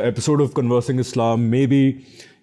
episode of Conversing Islam. Maybe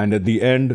And at the end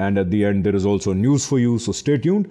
And at the end there is also news for you. So stay tuned.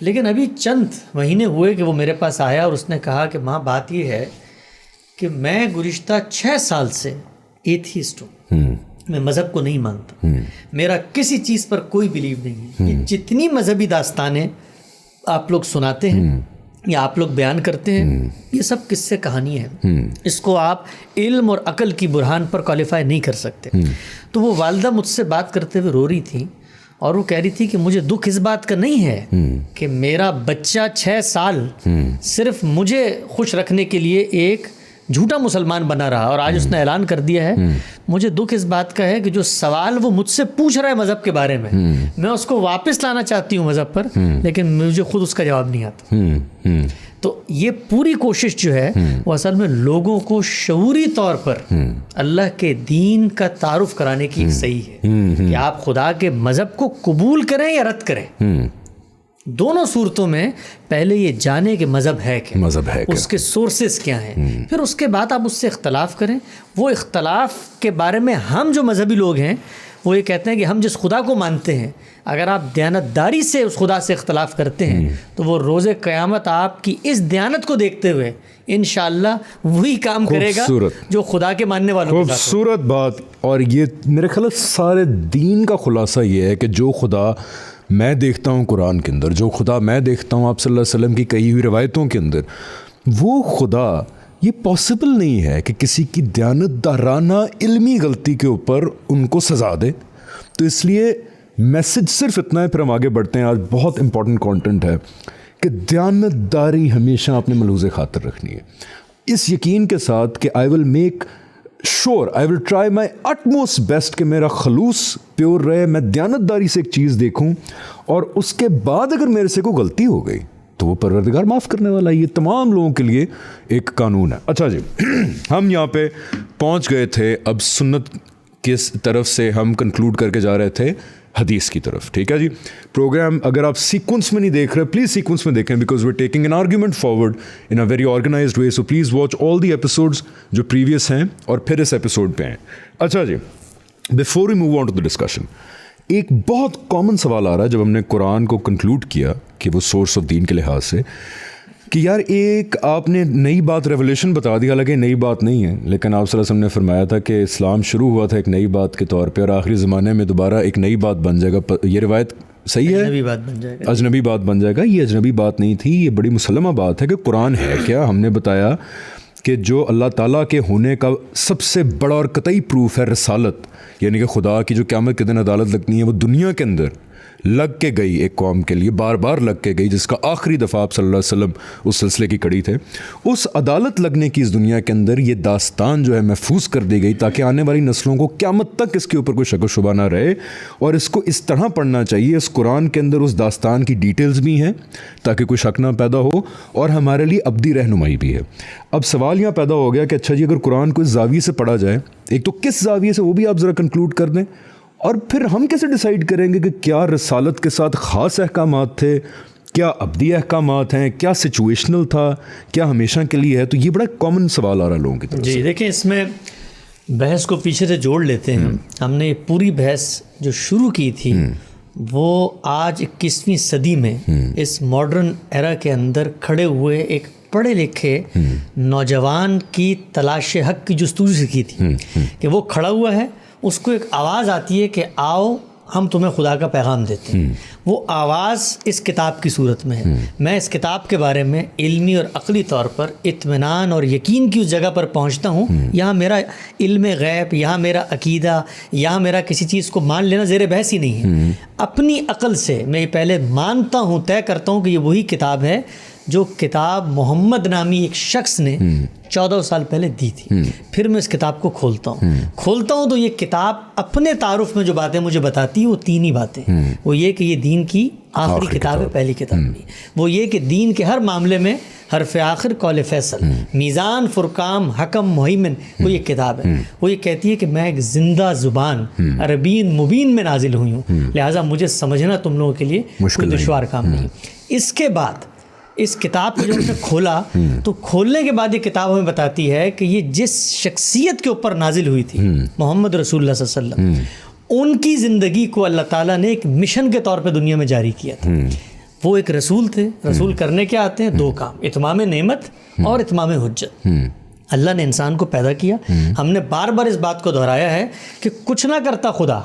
لیکن ابھی چند مہینے ہوئے کہ وہ میرے پاس آیا اور اس نے کہا کہ ماں بات یہ ہے کہ میں گزشتہ 6 سال سے ایتھیسٹ ہوں، میں مذہب کو نہیں مانتا، میرا کسی چیز پر کوئی بلیو نہیں ہے، یہ جتنی مذہبی داستانیں آپ لوگ سناتے ہیں یا آپ لوگ بیان کرتے ہیں یہ سب قصے کہانی ہیں، اس کو آپ علم اور عقل کی برہان پر کوالیفائی نہیں کر سکتے۔ تو وہ والدہ مجھ سے بات کرتے ہوئے رو رہی تھی اور وہ کہہ رہی تھی کہ مجھے دکھ اس بات کا نہیں ہے کہ میرا بچہ 6 سال صرف مجھے خوش رکھنے کے لیے ایک جھوٹا مسلمان بنا رہا اور آج اس نے اعلان کر دیا ہے، مجھے دکھ اس بات کا ہے کہ جو سوال وہ مجھ سے پوچھ رہا ہے مذہب کے بارے میں اس کو واپس لانا چاہتی ہوں مذہب پر، لیکن مجھے خود اس کا جواب نہیں آتا۔ تو یہ پوری کوشش جو ہے وہ اصل میں لوگوں کو شعوری طور پر اللہ کے دین کا تعارف کرانے کی ایک صحیح ہے کہ آپ خدا کے مذہب کو قبول کریں یا رد کریں، دونوں صورتوں میں پہلے یہ جانے کہ مذہب ہے کیا، مذہب ہے کیا، اس کے سورسز کیا ہیں، پھر اس کے بعد آپ اس سے اختلاف کریں۔ وہ اختلاف کے بارے میں ہم جو مذہبی لوگ ہیں وہ یہ کہتے ہیں کہ ہم جس خدا کو مانتے ہیں اگر آپ دیانتداری سے اس خدا سے اختلاف کرتے ہیں تو وہ روز قیامت آپ کی اس دیانت کو دیکھتے ہوئے انشاءاللہ وہی کام کرے گا جو خدا کے ماننے والوں کے ساتھ۔ خوبصورت بات، اور یہ میرے خیال سارے دین کا خلاصہ یہ ہے کہ جو خدا میں دیکھتا ہوں قرآن کے اندر، جو خدا میں دیکھتا ہوں آپ صلی اللہ علیہ وسلم کی کہی ہوئی روایتوں کے اندر، وہ خدا یہ پاسبل نہیں ہے کہ کسی کی دیانتدارانہ علمی غلطی کے اوپر ان کو سزا دے۔ تو اس لیے میسج صرف اتنا ہے، پھر ہم آگے بڑھتے ہیں۔ آج بہت امپورٹنٹ کانٹینٹ ہے کہ دیانتداری ہمیشہ اپنے ملحوظ خاطر رکھنی ہے، اس یقین کے ساتھ کہ آئی will make sure, I will try my utmost best کہ میرا خلوص پیور رہے، میں دیانتداری سے ایک چیز دیکھوں اور اس کے بعد اگر میرے سے کوئی غلطی ہو گئی تو وہ پروردگار معاف کرنے والا ہے۔ یہ تمام لوگوں کے لیے ایک قانون ہے۔ اچھا جی، ہم یہاں پہ پہنچ گئے تھے، اب سنت کس طرف سے ہم کنکلوڈ کر کے جا رہے تھے حدیث کی طرف، ٹھیک ہے جی۔ پروگرام اگر آپ سیکوینس میں نہیں دیکھ رہے پلیز سیکوینس میں دیکھیں، because we are taking an argument forward in a very organized way, so please watch all the episodes جو پریویس ہیں اور پھر اس ایپیسوڈ پہ ہیں۔ اچھا جی، before we move on to the discussion, ایک بہت کامن سوال آ رہا ہے جب ہم نے قرآن کو کنکلوڈ کیا کہ وہ سورس آف دین کے لحاظ سے، کہ یار ایک آپ نے نئی بات ریولیوشن بتا دی، حالانکہ نئی بات نہیں ہے، لیکن آپ صلی اللہ علیہ وسلم نے فرمایا تھا کہ اسلام شروع ہوا تھا ایک نئی بات کے طور پہ اور آخری زمانے میں دوبارہ ایک نئی بات بن جائے گا۔ یہ روایت صحیح ہے؟ اجنبی بات بن جائے گا، اجنبی بات بن جائے گا۔ یہ اجنبی بات نہیں تھی، یہ بڑی مسلمہ بات ہے کہ قرآن ہے کیا۔ ہم نے بتایا کہ جو اللہ تعالیٰ کے ہونے کا سب سے بڑا اور قطعی پروف ہے رسالت، یعنی کہ خدا کی جو قیامت کے دن عدالت لگنی ہے وہ دنیا کے اندر لگ کے گئی ایک قوم کے لیے، بار بار لگ کے گئی، جس کا آخری دفعہ آپ صلی اللہ علیہ وسلم اس سلسلے کی کڑی تھے۔ اس عدالت لگنے کی اس دنیا کے اندر یہ داستان جو ہے محفوظ کر دی گئی تاکہ آنے والی نسلوں کو قیامت تک اس کے اوپر کوئی شک و شبہ نہ رہے، اور اس کو اس طرح پڑھنا چاہیے، اس قرآن کے اندر اس داستان کی ڈیٹیلز بھی ہیں تاکہ کوئی شک نہ پیدا ہو اور ہمارے لیے ابدی رہنمائی بھی ہے۔ اب سوال یہاں پیدا ہو گیا کہ اچھا جی اگر قرآن کو اس زاویے سے پڑھا جائے، ایک تو کس زاویے سے وہ بھی آپ ذرا کنکلوڈ کر دیں، اور پھر ہم کیسے ڈیسائیڈ کریں گے کہ کیا رسالت کے ساتھ خاص احکامات تھے، کیا ابدی احکامات ہیں، کیا سچویشنل تھا، کیا ہمیشہ کے لیے ہے۔ تو یہ بڑا کامن سوال آ رہا ہے لوگوں کی طرف سے۔ جی دیکھیں، اس میں بحث کو پیچھے سے جوڑ لیتے ہیں۔ ہم نے یہ پوری بحث جو شروع کی تھی وہ آج 21ویں صدی میں اس ماڈرن ایرا کے اندر کھڑے ہوئے ایک پڑھے لکھے نوجوان کی تلاش حق کی جستجو سے کی تھی کہ وہ کھڑا ہوا ہے، اس کو ایک آواز آتی ہے کہ آؤ ہم تمہیں خدا کا پیغام دیتے ہیں۔ وہ آواز اس کتاب کی صورت میں ہے۔ میں اس کتاب کے بارے میں علمی اور عقلی طور پر اطمینان اور یقین کی اس جگہ پر پہنچتا ہوں، یہاں میرا علم غیب، یہاں میرا عقیدہ، یہاں میرا کسی چیز کو مان لینا زیر بحث ہی نہیں ہے۔ اپنی عقل سے میں یہ پہلے مانتا ہوں، طے کرتا ہوں کہ یہ وہی کتاب ہے جو کتاب محمد نامی ایک شخص نے 14 سال پہلے دی تھی۔ پھر میں اس کتاب کو کھولتا ہوں تو یہ کتاب اپنے تعارف میں جو باتیں مجھے بتاتی ہے وہ 3 ہی باتیں، وہ یہ کہ یہ دین کی آخری کتاب ہے، پہلی کتاب نہیں، وہ یہ کہ دین کے ہر معاملے میں حرف آخر قول فیصل، میزان، فرقان، حکم، مہیمن، وہ یہ کتاب ہے۔ وہ یہ کہتی ہے کہ میں ایک زندہ زبان عربین مبین میں نازل ہوئی ہوں، لہٰذا مجھے سمجھنا تم لوگوں کے لیے کوئی دشوار کام نہیں۔ اس کے بعد اس کتاب کو جب ہم نے کھولا تو کھولنے کے بعد یہ کتاب ہمیں بتاتی ہے کہ یہ جس شخصیت کے اوپر نازل ہوئی تھی، محمد رسول اللہ صلی اللہ علیہ وسلم، ان کی زندگی کو اللہ تعالیٰ نے ایک مشن کے طور پہ دنیا میں جاری کیا تھا۔ وہ ایک رسول تھے. رسول کرنے کیا آتے ہیں؟ 2 کام: اتمام نعمت اور اتمام حجت. اللہ نے انسان کو پیدا کیا. ہم نے بار بار اس بات کو دہرایا ہے کہ کچھ نہ کرتا خدا،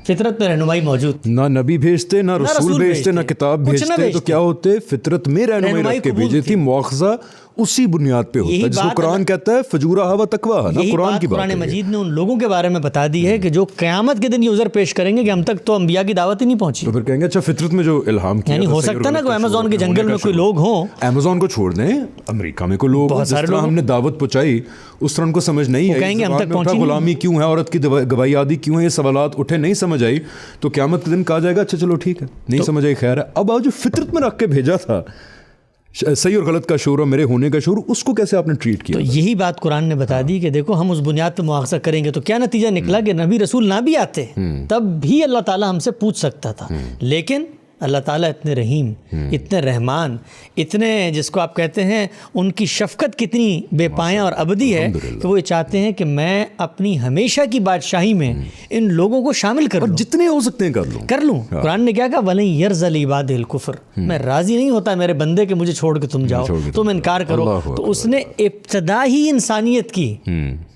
فطرت میں رہنمائی موجود، نہ نبی بھیجتے، نہ رسول بھیجتے، نہ کتاب بھیجتے، تو کیا ہوتے؟ فطرت میں رہنمائی رکھ کے بھیجی تھی. مواخذہ اسی بنیاد پہ ہوتا ہے جس کو قرآن کہتا ہے فجورہا و تقواہا. نا قرآن کی بات قرآن مجید نے ان لوگوں کے بارے میں بتا دی ہے کہ جو قیامت کے دن یہ عذر پیش کریں گے کہ ہم تک تو انبیاء کی دعوت ہی نہیں پہنچی. تو پھر کہیں گے اچھا فطرت میں جو الہام کیا، یعنی ہو سکتا نا کوئی امیزون کے جنگل میں کوئی لوگ ہوں. امیزون کو چھوڑ دیں، امریکہ میں کوئی لوگ جس طرح ہم نے دعوت پہنچائی اس طرح ان کو سمجھ نہیں آئی. کہیں گے ہم تک پہنچی غلامی کیوں ہے، عورت کی گواہی آدی کیوں ہے، یہ سوالات اٹھے، نہیں سمجھ آئی، تو قیامت کے دن کہا جائے گا اچھا چلو ٹھیک ہے نہیں سمجھ آئی خیر ہے. اب جو فطرت میں رکھ کے بھیجا تھا، صحیح اور غلط کا شعور اور میرے ہونے کا شعور، اس کو کیسے آپ نے ٹریٹ کیا؟ تو یہی بات قرآن نے بتا دی کہ دیکھو ہم اس بنیاد پہ مواخذہ کریں گے تو کیا نتیجہ نکلا کہ نبی رسول نہ بھی آتے تب بھی اللہ تعالیٰ ہم سے پوچھ سکتا تھا. لیکن اللہ تعالیٰ اتنے رحیم، اتنے رحمان، اتنے جس کو آپ کہتے ہیں ان کی شفقت کتنی بے پایاں اور ابدی ہے کہ وہ یہ چاہتے ہیں کہ میں اپنی ہمیشہ کی بادشاہی میں ان لوگوں کو شامل کر لوں، جتنے ہو سکتے ہیں کر لوں. قرآن نے کیا کہا؟ وَلَن يَرْضَ لِعِبَادِهِ الْكُفْرَ. میں راضی نہیں ہوتا میرے بندے کہ مجھے چھوڑ کے تم جاؤ، تم انکار کرو. تو اس نے ابتدا ہی انسانیت کی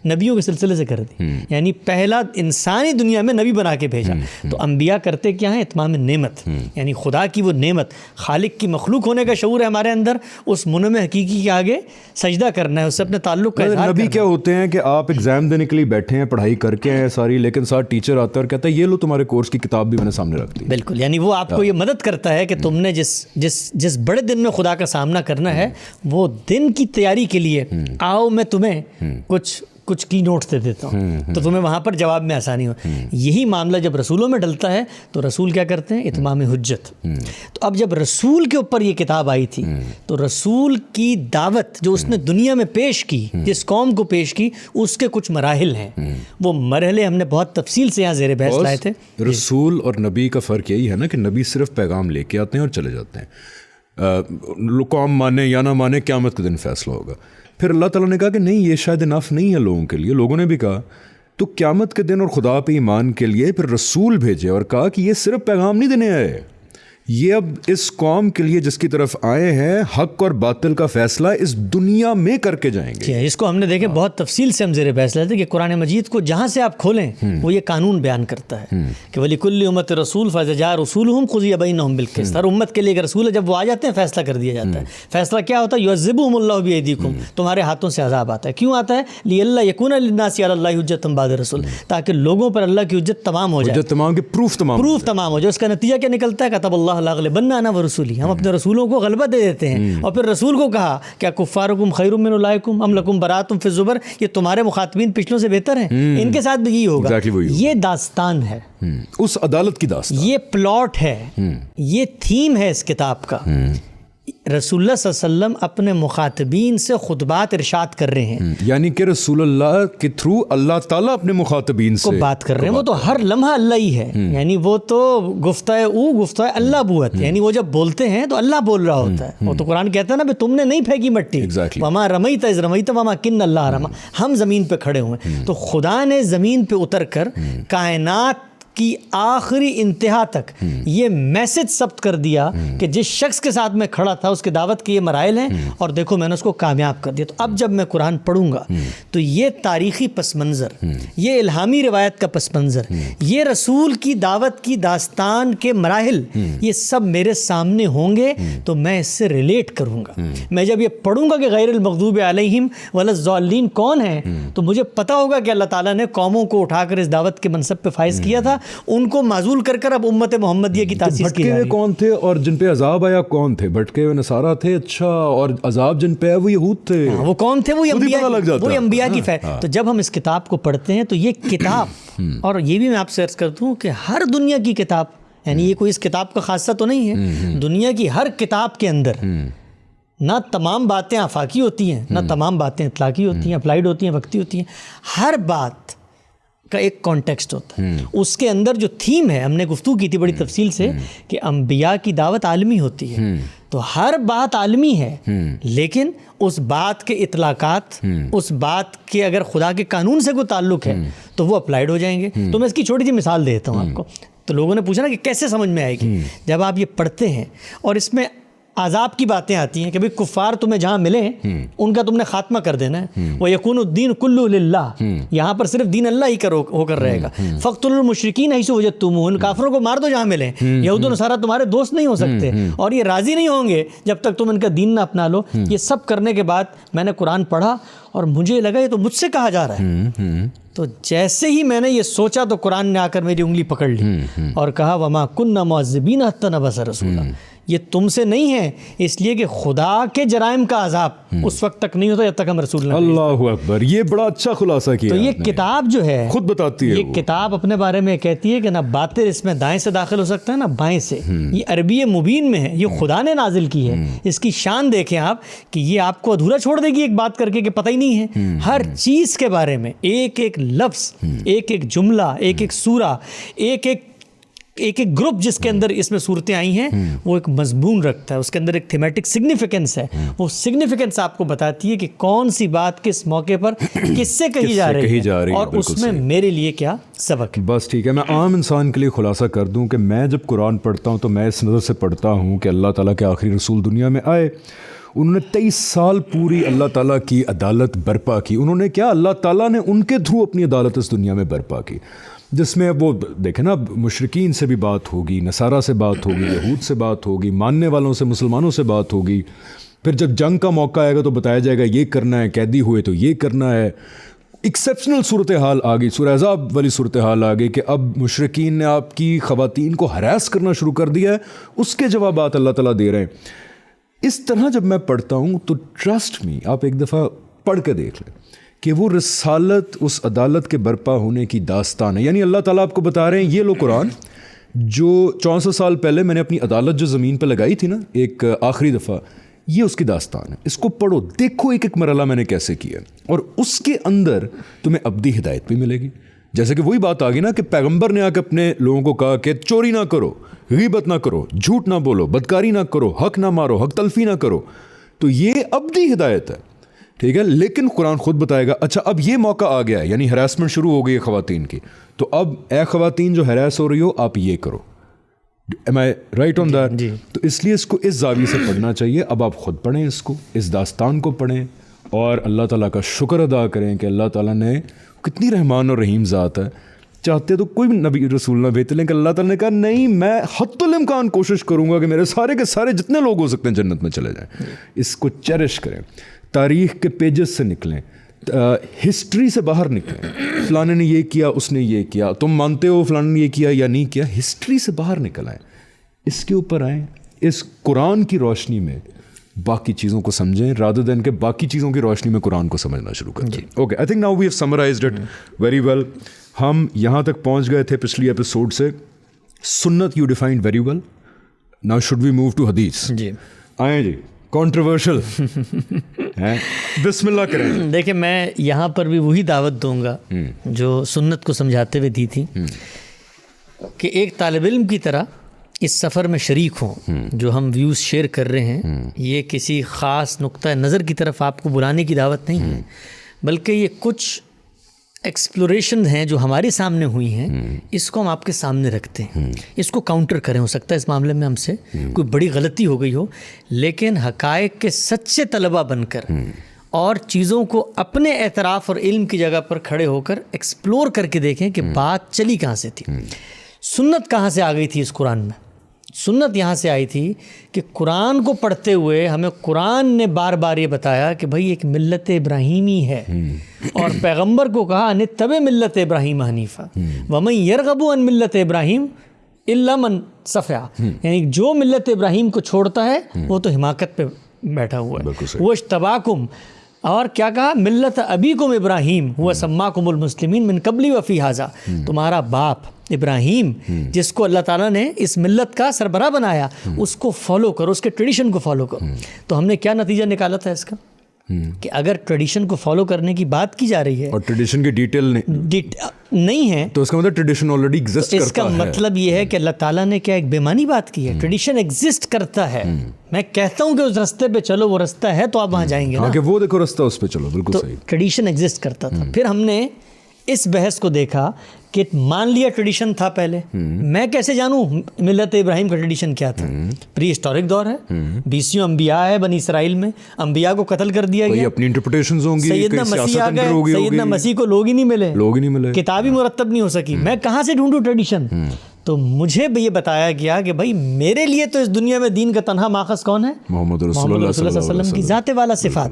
نبیوں کے سلسلے سے کر دی. یعنی پہلا انسانی دنیا میں نبی بنا کے بھیجا. تو انبیاء کرتے کیا ہیں؟ اتمام نعمت، یعنی خدا کی وہ نعمت، خالق کی مخلوق ہونے کا شعور ہے ہمارے اندر، اس منعم حقیقی کے آگے سجدہ کرنا ہے، اس سے اپنے تعلق کا اظہار کرنا ہے. نبی کیا ہوتے ہیں کہ آپ ایگزام دینے کے لیے بیٹھے ہیں، پڑھائی کر کے ہیں ساری، لیکن ساتھ ٹیچر آتا ہے اور کہتا ہے یہ لو تمہارے کورس کی کتاب بھی میں نے سامنے رکھ دی. بالکل، یعنی وہ آپ کو یہ مدد کرتا ہے کہ تم نے جس بڑے دن میں خدا کا سامنا کرنا ہے وہ دن کی تیاری کے لیے آؤ میں تمہیں کچھ کی نوٹس دے دیتا ہوں تو تمہیں وہاں پر جواب میں آسانی ہو. یہی معاملہ جب رسولوں میں ڈلتا ہے تو رسول کیا کرتے ہیں؟ اتمام حجت. تو اب جب رسول کے اوپر یہ کتاب آئی تھی تو رسول کی دعوت جو اس نے دنیا میں پیش کی، جس قوم کو پیش کی، اس کے کچھ مراحل ہیں. وہ مرحلے ہم نے بہت تفصیل سے یہاں زیر بحث لائے تھے. رسول اور نبی کا فرق یہی ہے نا کہ نبی صرف پیغام لے کے آتے ہیں اور چلے جاتے ہیں، قوم مانے یا نہ مانے قیامت کے دن فیصلہ ہوگا. پھر اللہ تعالیٰ نے کہا کہ نہیں یہ شاید انف نہیں ہے لوگوں کے لیے. لوگوں نے بھی کہا تو قیامت کے دن اور خدا پہ ایمان کے لیے پھر رسول بھیجے اور کہا کہ یہ صرف پیغام نہیں دینے آئے، یہ اب اس قوم کے لیے جس کی طرف آئے ہیں حق اور باطل کا فیصلہ اس دنیا میں کر کے جائیں گے. اس کو ہم نے دیکھے بہت تفصیل سے ہم زیر بحث لیتے کہ قرآن مجید کو جہاں سے آپ کھولیں وہ یہ قانون بیان کرتا ہے کہ وَلِكُلِّ أُمَّةٍ رَسُولٌ فَإِذَا جَاءَ رَسُولُهُمْ قُضِيَ بَيْنَهُم بِالْقِسْطِ. ہر امت کے لیے اگر رسول ہے جب وہ آ جاتے ہیں فیصلہ کر دیا جاتا ہے. فیصلہ کیا ہوتا ہے؟ يُعَذِّبُهُمُ اللَّهُ بِأَيْدِيكُمْ، تمہارے ہاتھوں سے عذاب آتا ہے. کیوں آتا ہے؟ لِأَلَّا يَكُونَ لِلنَّاسِ عَلَى اللَّهِ حُجَّةٌ بَعْدَ الرُّسُلِ، تاکہ لوگوں پر اللہ کی حجت تمام ہو جائے، تمام کے پروف تمام ہو جائے. اس کا نتیجہ کیا نکلتا ہے؟ كَتَبَ اللَّهُ لَأَغْلِبَنَّ أَنَا وَرُسُولِي. ہم اپنے رسولوں کو غلبہ دے دیتے ہیں اور پھر رسول کو کہا کیا کفارکم خیر من اولئکم ام لکم براءۃ فی الزبر، یہ تمہارے مخاطبین پچھلوں سے بہتر ہیں. ان کے ساتھ بھی یہی ہوگا. یہ داستان ہے، اس عدالت کی داستان، یہ پلاٹ ہے، یہ تھیم ہے اس کتاب کا. رسول اللہ صلی اللہ علیہ وسلم اپنے مخاطبین سے خطبات ارشاد کر رہے ہیں، یعنی کہ رسول اللہ کے تھرو اللہ تعالیٰ اپنے مخاطبین سے بات کر رہے ہیں. وہ تو ہر لمحہ اللہ ہی ہے، یعنی وہ تو گفتہ اللہ بوت، یعنی وہ جب بولتے ہیں تو اللہ بول رہا ہوتا ہے. وہ تو قرآن کہتا ہے نا تم نے نہیں پھینکی مٹی، وما رمیت اذ رمیت وما کن اللہ رما. ہم زمین پہ کھڑے ہوئے ہیں تو خدا نے زمین پہ اتر کر کائنات کی آخری انتہا تک یہ میسج ثبت کر دیا کہ جس شخص کے ساتھ میں کھڑا تھا اس کے دعوت کے یہ مراحل ہیں اور دیکھو میں نے اس کو کامیاب کر دیا. تو اب جب میں قرآن پڑھوں گا تو یہ تاریخی پس منظر، یہ الہامی روایت کا پس منظر، یہ رسول کی دعوت کی داستان کے مراحل، یہ سب میرے سامنے ہوں گے تو میں اس سے ریلیٹ کروں گا. میں جب یہ پڑھوں گا کہ غیر المغضوب علیہم ولا الضالین کون ہیں تو مجھے پتا ہوگا کہ اللہ تعالیٰ نے قوموں کو اٹھا کر اس دعوت کے منصب پہ فائز کیا تھا، ان کو معزول کر کر اب امت محمدیہ کی تاسیس کی جا رہی ہے. بھٹکے ہوئے کون تھے اور جن پہ عذاب آیا کون تھے؟ بھٹکے ہوئے نصارہ تھے، اچھا، اور عذاب جن پہ ہے وہ یہود تھے. وہ کون تھے؟ وہ انبیاء کی تو جب ہم اس کتاب کو پڑھتے ہیں تو یہ کتاب اور یہ بھی میں آپ سے عرض کرتا ہوں کہ ہر دنیا کی کتاب، یعنی یہ کوئی اس کتاب کا خاصہ تو نہیں ہے، دنیا کی ہر کتاب کے اندر نہ تمام باتیں آفاقی ہوتی ہیں، نہ تمام باتیں اطلاقی ہوتی ہیں، اپلائیڈ ہوتی ہیں، وقتی ہوتی ہیں. ہر بات کا ایک کانٹیکسٹ ہوتا ہے. اس کے اندر جو تھیم ہے، ہم نے گفتگو کی تھی بڑی تفصیل سے کہ انبیاء کی دعوت عالمی ہوتی ہے، تو ہر بات عالمی ہے، لیکن اس بات کے اطلاقات، اس بات کے اگر خدا کے قانون سے کوئی تعلق ہے تو وہ اپلائیڈ ہو جائیں گے. تو میں اس کی چھوٹی سی مثال دیتا ہوں آپ کو. تو لوگوں نے پوچھا نا کہ کیسے سمجھ میں آئے گی. جب آپ یہ پڑھتے ہیں اور اس میں عذاب کی باتیں آتی ہیں کہ بھئی کفار تمہیں جہاں ملیں ان کا تم نے خاتمہ کر دینا ہے. وَيَكُونُ الدِّينُ كُلُّهُ لِلَّهِ, یہاں پر صرف دین اللہ ہی ہو کر رہے گا. فَاقْتُلُوا الْمُشْرِكِينَ حَيْثُ وَجَدتُّمُوهُمْ, کافروں کو مار دو جہاں ملیں. یہود و نصارہ تمہارے دوست نہیں ہو سکتے اور یہ راضی نہیں ہوں گے جب تک تم ان کا دین نہ اپنا لو. یہ سب کرنے کے بعد میں نے قرآن پڑھا اور مجھے لگا یہ تو مجھ سے کہا جا رہا ہے. تو جیسے ہی میں نے یہ سوچا تو قرآن نے آ کر میری انگلی پکڑ لی اور کہا وَمَا كُنَّا مُعَذِّبِينَ حَتَّىٰ نَبْعَثَ رَسُولًا, یہ تم سے نہیں ہے اس لیے کہ خدا کے جرائم کا عذاب اس وقت تک نہیں ہوتا جب تک ہم رسول نہ. اللہ اکبر, یہ بڑا اچھا خلاصہ کیا. تو یہ کتاب جو ہے خود بتاتی ہے, یہ کتاب اپنے بارے میں کہتی ہے کہ نہ باطل اس میں دائیں سے داخل ہو سکتا ہے نہ بائیں سے. یہ عربی مبین میں ہے, یہ خدا نے نازل کی ہے. اس کی شان دیکھیں آپ کہ یہ آپ کو ادھورا چھوڑ دے گی ایک بات کر کے کہ پتہ ہی نہیں ہے. ہر چیز کے بارے میں ایک ایک لفظ, ایک ایک جملہ, ایک ایک سورہ, ایک ایک گروپ جس کے اندر اس میں صورتیں آئی ہیں وہ ایک مضمون رکھتا ہے, اس کے اندر ایک تھیمیٹک سگنیفیکنس ہے. وہ سگنیفیکنس آپ کو بتاتی ہے کہ کون سی بات کس موقع پر کس سے کہی جا رہی ہے اور اس میں میرے لیے کیا سبق ہے. بس ٹھیک ہے, میں عام انسان کے لیے خلاصہ کر دوں کہ میں جب قرآن پڑھتا ہوں تو میں اس نظر سے پڑھتا ہوں کہ اللہ تعالیٰ کے آخری رسول دنیا میں آئے, انہوں نے 23 سال پوری اللہ تعالیٰ کی عدالت برپا کی. انہوں نے کیا, اللہ تعالیٰ نے ان کے تھرو اپنی عدالت اس دنیا میں برپا کی, جس میں وہ دیکھیں نا مشرکین سے بھی بات ہوگی, نصارہ سے بات ہوگی, یہود سے بات ہوگی, ماننے والوں سے مسلمانوں سے بات ہوگی. پھر جب جنگ کا موقع آئے گا تو بتایا جائے گا یہ کرنا ہے, قیدی ہوئے تو یہ کرنا ہے. ایکسیپشنل صورتحال آ گئی, سورہ احزاب والی صورتحال آ گئی کہ اب مشرکین نے آپ کی خواتین کو ہراس کرنا شروع کر دیا ہے, اس کے جوابات اللہ تعالیٰ دے رہے ہیں. اس طرح جب میں پڑھتا ہوں تو ٹرسٹ می, آپ ایک دفعہ پڑھ کے دیکھ لیں کہ وہ رسالت اس عدالت کے برپا ہونے کی داستان ہے. یعنی اللہ تعالیٰ آپ کو بتا رہے ہیں یہ لو قرآن جو 64 سال پہلے میں نے اپنی عدالت جو زمین پہ لگائی تھی نا ایک آخری دفعہ, یہ اس کی داستان ہے. اس کو پڑھو, دیکھو ایک ایک مرحلہ میں نے کیسے کیا, اور اس کے اندر تمہیں ابدی ہدایت بھی ملے گی. جیسے کہ وہی بات آ گئی نا کہ پیغمبر نے آ کے اپنے لوگوں کو کہا کہ چوری نہ کرو, غیبت نہ کرو, جھوٹ نہ بولو, بدکاری نہ کرو, حق نہ مارو, حق تلفی نہ کرو. تو یہ ابدی ہدایت ہے, ٹھیک ہے. لیکن قرآن خود بتائے گا اچھا اب یہ موقع آ گیا ہے, یعنی ہراسمنٹ شروع ہو گئی ہے خواتین کی, تو اب اے خواتین جو ہراس ہو رہی ہو آپ یہ کرو. Am I right on that? تو اس لیے اس کو اس زاویے سے پڑھنا چاہیے. اب آپ خود پڑھیں اس کو, اس داستان کو پڑھیں اور اللہ تعالیٰ کا شکر ادا کریں کہ اللہ تعالیٰ نے کتنی رحمان اور رحیم ذات ہے. چاہتے تو کوئی بھی نبی رسول نہ بھیجتے, لیکن اللہ تعالیٰ نے کہا نہیں, میں حتی الامکان کوشش کروں گا کہ میرے سارے کے سارے جتنے لوگ ہو سکتے ہیں جنت میں چلے جائیں. اس کو چیریش کریں, تاریخ کے پیجز سے نکلیں, ہسٹری سے باہر نکلیں. فلانے نے یہ کیا, اس نے یہ کیا, تم مانتے ہو فلانے نے یہ کیا یا نہیں کیا, ہسٹری سے باہر نکل آئیں, اس کے اوپر آئیں, اس قرآن کی روشنی میں باقی چیزوں کو سمجھیں رادر دین کہ باقی چیزوں کی روشنی میں قرآن کو سمجھنا شروع کریں. Okay, I think now we have summarized it very well. ہم یہاں تک پہنچ گئے تھے پچھلی ایپیسوڈ سے. سنت you defined very well. Now should we move to حدیث. جی آئیں جی, کنٹروورشل بسم اللہ کریں. دیکھیں میں یہاں پر بھی وہی دعوت دوں گا جو سنت کو سمجھاتے ہوئے دی تھی کہ ایک طالب علم کی طرح اس سفر میں شریک ہوں. جو ہم ویوز شیئر کر رہے ہیں یہ کسی خاص نقطہ نظر کی طرف آپ کو بلانے کی دعوت نہیں ہے, بلکہ یہ کچھ ایکسپلوریشن ہیں جو ہمارے سامنے ہوئی ہیں, اس کو ہم آپ کے سامنے رکھتے ہیں, اس کو کاؤنٹر کریں. ہو سکتا ہے اس معاملے میں ہم سے کوئی بڑی غلطی ہو گئی ہو, لیکن حقائق کے سچے طلبہ بن کر اور چیزوں کو اپنے اعتراف اور علم کی جگہ پر کھڑے ہو کر ایکسپلور کر کے دیکھیں کہ بات چلی کہاں سے تھی. سنت کہاں سے آ گئی تھی اس قرآن میں. سنت یہاں سے آئی تھی کہ قرآن کو پڑھتے ہوئے ہمیں قرآن نے بار بار یہ بتایا کہ بھائی ایک ملت ابراہیمی ہے, اور پیغمبر کو کہا انتبع ملت ابراہیم حنیفا ومن یرغب عن ملت ابراہیم الا من صفا, یعنی جو ملت ابراہیم کو چھوڑتا ہے وہ تو حماقت پہ بیٹھا ہوا ہے. وہ اجتباکم, اور کیا کہا, ملت ابیکم ابراہیم ہوا سماکم المسلمین من قبل وفی ھذا, تمہارا باپ ابراہیم جس کو اللہ تعالیٰ نے اس ملت کا سربراہ بنایا اس کو فالو کرو, اس کے ٹریڈیشن کو فالو کرو. تو ہم نے کیا نتیجہ نکالا تھا اس کا کہ اگر ٹریڈیشن کو فالو کرنے کی بات کی جا رہی ہے اور ٹریڈیشن کی ڈیٹیل نہیں ہے تو اس کا مطلب ٹریڈیشن آلریڈی ایگزسٹ کرتا ہے. اس کا مطلب یہ ہے کہ اللہ تعالیٰ نے کیا ایک بےمانی بات کی ہے. ٹریڈیشن ایگزسٹ کرتا ہے, میں کہتا ہوں کہ اس رستے پہ چلو, وہ رستہ ہے تو آپ وہاں جائیں گے نا, کہ وہ دیکھو رستہ اس پہ چلو, بالکل صحیح. ٹریڈیشن ایگزسٹ کرتا تھا. پھر ہم نے اس بحث کو دیکھا کہ مان لیا ٹریڈیشن تھا پہلے، میں کیسے جانوں ملت ابراہیم کا ٹریڈیشن کیا تھا؟ پری ہسٹورک دور ہے، 20 انبیاء ہے بنی اسرائیل میں، انبیاء کو قتل کر دیا گیا، اپنی انٹرپریٹیشنز ہوں گی، سیدنا مسیح آ گئے، سیدنا مسیح کو لوگ ہی نہیں ملے، کتاب ہی مرتب نہیں ہو سکی، میں کہاں سے ڈھونڈوں ٹریڈیشن؟ تو مجھے یہ بتایا گیا کہ بھائی میرے لیے تو اس دنیا میں دین کا تنہا ماخذ کون ہے؟ محمد رسول اللہ صلی اللہ علیہ وسلم کی ذات والا صفات.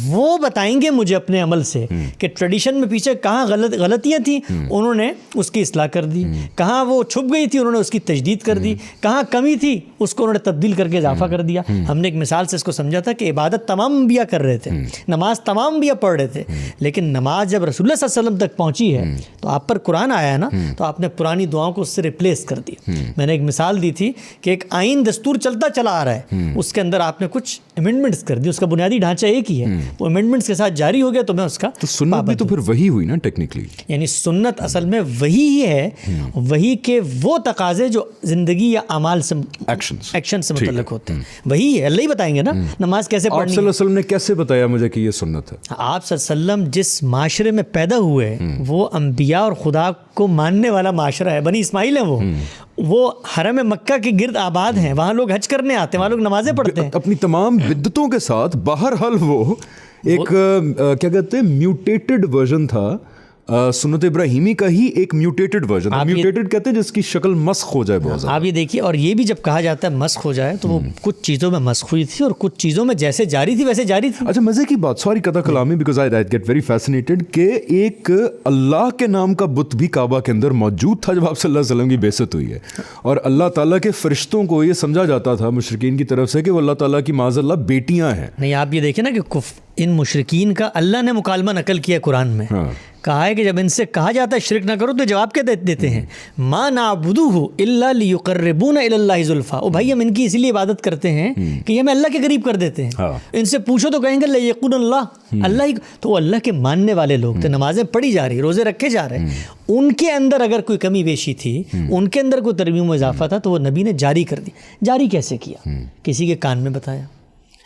وہ بتائیں گے مجھے اپنے عمل سے کہ ٹریڈیشن میں پیچھے کہاں غلطیاں تھیں انہوں نے اس کی اصلاح کر دی، کہاں وہ چھپ گئی تھی انہوں نے اس کی تجدید کر دی، کہاں کمی تھی اس کو انہوں نے تبدیل کر کے اضافہ کر دیا. ہم نے ایک مثال سے اس کو سمجھا تھا کہ عبادت تمام انبیاء کر رہے تھے، نماز تمام انبیاء پڑھ رہے تھے، لیکن نماز جب رسول اللہ صلی اللہ علیہ وسلم تک پہنچی ہے تو آپ پر قرآن آیا ہے نا، تو آپ نے پرانی دعاؤں کو اس سے ریپلیس کر دیا. میں نے ایک مثال دی تھی کہ ایک آئین دستور چلتا چلا آ رہا ہے، اس کے اندر آپ نے کچھ امینڈمنٹس کر دی، اس کا بنیادی ڈھانچہ ایک ہی ہے، وہ امینڈمنٹس کے ساتھ جاری ہو گیا تو میں اس کا تو سنت بھی تو پھر وہی ہوئی نا ٹیکنیکلی. یعنی سنت اصل میں وہی ہی ہے، وہی کے وہ تقاضے جو زندگی یا اعمال سے ایکشن سے متعلق ہوتے ہیں وہی ہے. اللہ ہی بتائیں گے نا نماز کیسے پڑھنی ہے. آپ صلی اللہ علیہ وسلم نے کیسے بتایا مجھے کہ یہ سنت ہے؟ آپ صلی اللہ علیہ وسلم جس معاشرے میں پیدا ہوئے وہ انبیاء اور خدا کو ماننے والا معاشرہ ہے، بنی اسماعیل ہیں، وہ حرم مکہ کے گرد آباد ہیں، وہاں لوگ حج کرنے آتے ہیں، وہاں لوگ نمازیں پڑھتے ہیں اپنی تمام بدعتوں کے ساتھ. بہرحال وہ ایک کیا کہتے ہیں میوٹیٹڈ ورژن تھا سنت ابراہیمی کا، ہی ایک میوٹیٹڈ ورژن. میوٹیٹڈ کہتے ہیں جس کی شکل مسخ ہو جائے بہت زیادہ. آپ یہ دیکھیے، اور یہ بھی جب کہا جاتا ہے مسخ ہو جائے تو وہ کچھ چیزوں میں مسخ ہوئی تھی اور کچھ چیزوں میں جیسے جاری تھی ویسے جاری تھی. اچھا مزے کی بات، سوری قطع کلامی because I get very fascinated, کہ ایک اللہ کے نام کا بت بھی کعبہ کے اندر موجود تھا جب آپ صلی اللہ علیہ وسلم کی بعثت ہوئی ہے، اور اللہ تعالیٰ کے فرشتوں کو یہ سمجھا جاتا تھا مشرکین کی طرف سے کہ وہ اللہ تعالیٰ کی معاذ اللہ بیٹیاں ہیں. نہیں آپ یہ دیکھیں نا کہ ان مشرکین کا اللہ نے مکالمہ نقل کیا قرآن میں، کہا ہے کہ جب ان سے کہا جاتا ہے شرک نہ کرو تو جواب کیا دیتے ہیں؟ ما نعبدوہ الا لیقربونا الی اللہ زلفا. او بھائی ہم ان کی اسی لیے عبادت کرتے ہیں کہ یہ ہمیں اللہ کے قریب کر دیتے ہیں. ان سے پوچھو تو کہیں گے لیقون اللہ ہی، تو وہ اللہ کے ماننے والے لوگ تھے، نمازیں پڑھی جا رہی، روزے رکھے جا رہے ہیں. ان کے اندر اگر کوئی کمی بیشی تھی، ان کے اندر کوئی ترمیم و اضافہ تھا تو وہ نبی نے جاری کر دی. جاری کیسے کیا؟ کسی کے کان میں بتایا.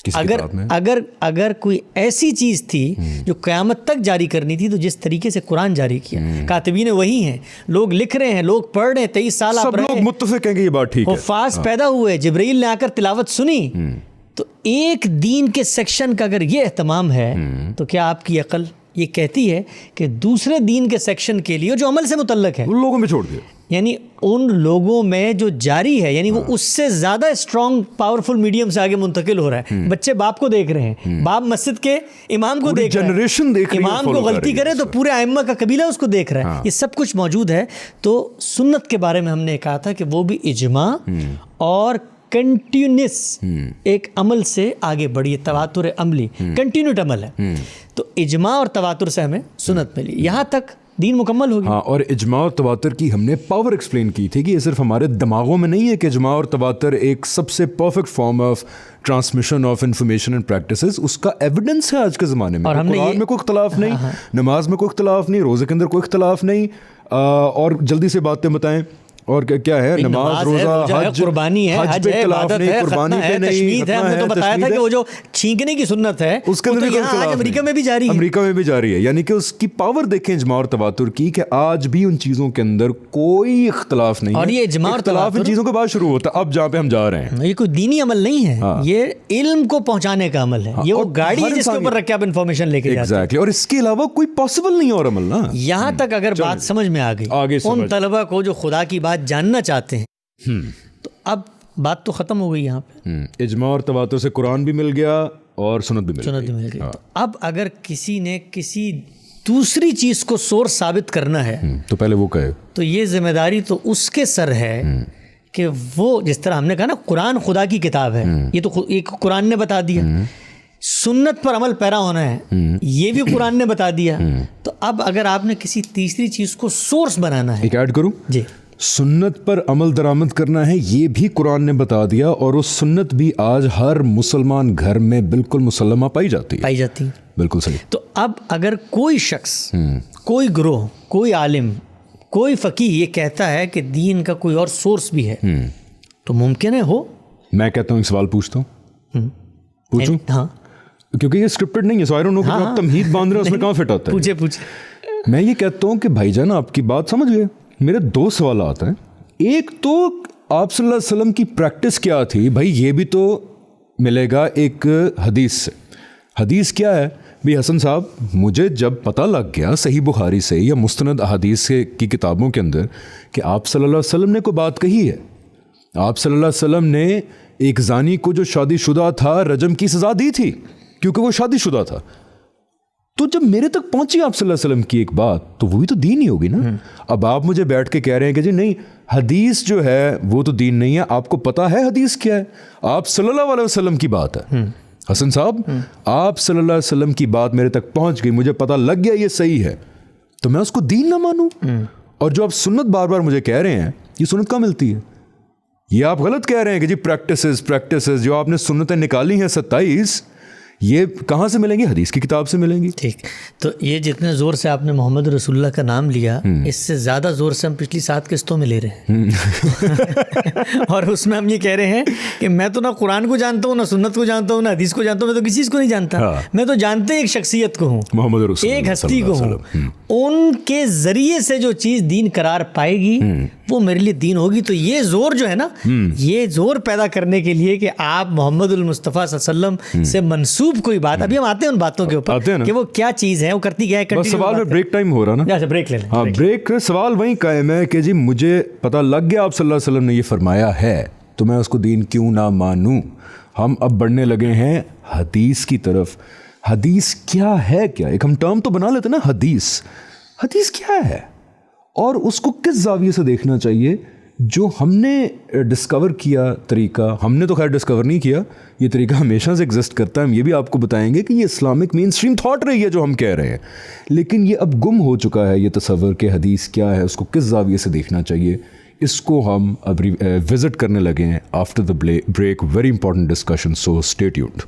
اگر کوئی ایسی چیز تھی جو قیامت تک جاری کرنی تھی تو جس طریقے سے قرآن جاری کیا، کاتبین وہی ہیں، لوگ لکھ رہے ہیں، لوگ پڑھ رہے ہیں، 23 سال آپ رہے، سب لوگ متفق ہیں کہ یہ بات ٹھیک ہے، حفاظ پیدا ہوئے، جبرائیل نے آ کر تلاوت سنی. تو ایک دین کے سیکشن کا اگر یہ اہتمام ہے تو کیا آپ کی عقل یہ کہتی ہے کہ دوسرے دین کے سیکشن کے لیے جو عمل سے متعلق ہے ان لوگوں میں چھوڑ دیا، یعنی ان لوگوں میں جو جاری ہے، یعنی وہ اس سے زیادہ اسٹرانگ پاورفل میڈیم سے آگے منتقل ہو رہا ہے. بچے باپ کو دیکھ رہے ہیں، باپ مسجد کے امام کو دیکھ رہا ہے، امام کو غلطی کرے تو پورے ائمہ کا قبیلہ اس کو دیکھ رہا ہے. یہ سب کچھ موجود ہے. تو سنت کے بارے میں ہم نے کہا تھا کہ وہ بھی اجماع اور کنٹینیوس ایک عمل سے آگے بڑھی، تواتر عملی کنٹینیوٹ عمل ہے. تو اجماع اور تواتر سے ہمیں سنت ملی، یہاں تک دین مکمل ہوگی. ہاں، اور اجماع اور تواتر کی ہم نے پاور ایکسپلین کی تھی کہ یہ صرف ہمارے دماغوں میں نہیں ہے کہ اجماع اور تواتر ایک سب سے perfect form of transmission of information and practices. اس کا ایویڈنس ہے آج کے زمانے میں. قرآن میں کوئی اختلاف نہیں، نماز میں کوئی اختلاف نہیں، روزے کے اندر کوئی اختلاف نہیں. اور جلدی سے باتیں بتائیں، اور کیا ہے؟ نماز، روزہ، حج، قربانی ہے، حج ہے، عبادت ہے، ختنہ ہے، تشمیت ہے. ہم نے تو بتایا تھا کہ وہ جو چھینکنے کی سنت ہے اس کے اندر یہاں آج امریکہ میں بھی جاری ہے، امریکہ میں بھی جاری ہے. یعنی کہ اس کی پاور دیکھیں اجماع اور تواتر کی، کہ آج بھی ان چیزوں کے اندر کوئی اختلاف نہیں ہے. اور یہ اجماع اور اختلاف ان چیزوں کے بعد شروع ہوتا ہے اب جہاں پہ ہم جا رہے ہیں. یہ کوئی دینی عمل نہیں ہے، یہ علم کو پہنچانے کا عمل ہے. یہ وہ گاڑی ہے جس کے اوپر رکھ کے آپ انفارمیشن لے کے جاتے ہیں. ایگزیکٹلی. اور اس کے علاوہ کوئی پاسبل نہیں اور عمل نا. یہاں تک اگر بات سمجھ میں آ گئی ان طلبہ کو جو خدا کی بات جاننا چاہتے ہیں، تو اب بات تو ختم ہو گئی. یہاں پہ اجماع اور تواتر سے قرآن بھی مل گیا اور سنت بھی مل گئی. تو اب اگر کسی نے کسی دوسری چیز کو سورس ثابت کرنا ہے تو پہلے وہ کہے، تو یہ ذمہ داری تو اس کے سر ہے کہ وہ، جس طرح ہم نے کہا نا قرآن خدا کی کتاب ہے، یہ تو ایک قرآن نے بتا دیا. سنت پر عمل پیرا ہونا ہے، یہ بھی قرآن نے بتا دیا. تو اب اگر آپ نے کسی تیسری چیز کو سورس بنانا ہے، ایک ایڈ کروں جی، سنت پر عمل درآمد کرنا ہے، یہ بھی قرآن نے بتا دیا. اور اس سنت بھی آج ہر مسلمان گھر میں بالکل مسلمہ پائی جاتی ہے. بالکل صحیح. تو اب اگر کوئی شخص، کوئی گروہ، کوئی عالم، کوئی فقیہ یہ کہتا ہے کہ دین کا کوئی اور سورس بھی ہے، تو ممکن ہے ہو. میں کہتا ہوں ایک سوال پوچھتا ہوں، پوچھوں؟ ہاں، کیونکہ یہ اسکرپٹڈ نہیں ہے، سو آئی ڈونٹ نو کہ آپ تمہید باندھ رہے ہیں اس میں کہاں فٹ آتا ہے. پوچھے. میں یہ کہتا ہوں کہ بھائی جان آپ کی بات سمجھ گئے. میرے 2 سوالات ہیں. ایک تو آپ صلی اللہ علیہ وسلم کی پریکٹس کیا تھی؟ بھائی یہ بھی تو ملے گا ایک حدیث سے. حدیث کیا ہے بھی حسن صاحب؟ مجھے جب پتہ لگ گیا صحیح بخاری سے یا مستند احادیث کی کتابوں کے اندر کہ آپ صلی اللہ علیہ وسلم نے کوئی بات کہی ہے. آپ صلی اللہ علیہ وسلم نے ایک زانی کو جو شادی شدہ تھا رجم کی سزا دی تھی کیونکہ وہ شادی شدہ تھا. تو جب میرے تک پہنچی آپ صلی اللہ علیہ وسلم کی ایک بات تو وہ بھی تو دین ہی ہوگی نا. اب آپ مجھے بیٹھ کے کہہ رہے ہیں کہ جی نہیں حدیث جو ہے وہ تو دین نہیں ہے. آپ کو پتا ہے حدیث کیا ہے؟ آپ صلی اللہ علیہ وسلم کی بات ہے. حسن صاحب آپ صلی اللہ علیہ وسلم کی بات میرے تک پہنچ گئی, مجھے پتا لگ گیا یہ صحیح ہے, تو میں اس کو دین نہ مانوں؟ اور جو آپ سنت بار بار مجھے کہہ رہے ہیں یہ سنت کہاں ملتی ہے؟ یہ آپ غلط کہہ رہے ہیں کہ جی پریکٹسز جو آپ نے سنتیں نکالی ہیں 27 یہ کہاں سے ملیں گی؟ حدیث کی کتاب سے ملیں گی. ٹھیک, تو یہ جتنے زور سے آپ نے محمد رسول اللہ کا نام لیا اس سے زیادہ زور سے ہم پچھلی 7 قسطوں میں لے رہے ہیں اور اس میں ہم یہ کہہ رہے ہیں کہ میں تو نہ قرآن کو جانتا ہوں, نہ سنت کو جانتا ہوں, نہ حدیث کو جانتا ہوں, میں تو کسی چیز کو نہیں جانتا. میں تو جانتے ایک شخصیت کو ہوں, محمد رسول ایک ہستی کو ہوں. ان کے ذریعے سے جو چیز دین قرار پائے گی وہ میرے لیے دین ہوگی. تو یہ زور جو ہے نا, یہ زور پیدا کرنے کے لیے کہ آپ محمد المصطفیٰ صلی اللہ علیہ وسلم سے منسوب کوئی بات, ابھی ہم آتے ہیں ان باتوں کے اوپر کہ وہ کیا چیز ہے, وہ کرتی کیا ہے. بس سوال میں بریک ٹائم ہو رہا نا, بریک لے لیں. ہاں بریک. سوال وہیں قائم ہے کہ جی مجھے پتہ لگ گیا آپ صلی اللہ علیہ وسلم نے یہ فرمایا ہے تو میں اس کو دین کیوں نہ مانوں. ہم اب بڑھنے لگے ہیں حدیث کی طرف. حدیث کیا ہے؟ کیا ایک ہم ٹرم تو بنا لیتے نا حدیث. حدیث کیا ہے اور اس کو کس زاویے سے دیکھنا چاہیے؟ جو ہم نے ڈسکور کیا طریقہ, ہم نے تو خیر ڈسکور نہیں کیا, یہ طریقہ ہمیشہ سے ایگزسٹ کرتا ہے. ہم یہ بھی آپ کو بتائیں گے کہ یہ اسلامک مین اسٹریم تھاٹ رہی ہے جو ہم کہہ رہے ہیں, لیکن یہ اب گم ہو چکا ہے یہ تصور کہ حدیث کیا ہے, اس کو کس زاویے سے دیکھنا چاہیے. اس کو ہم اب وزٹ کرنے لگے ہیں after the break. Very important discussion, so stay tuned.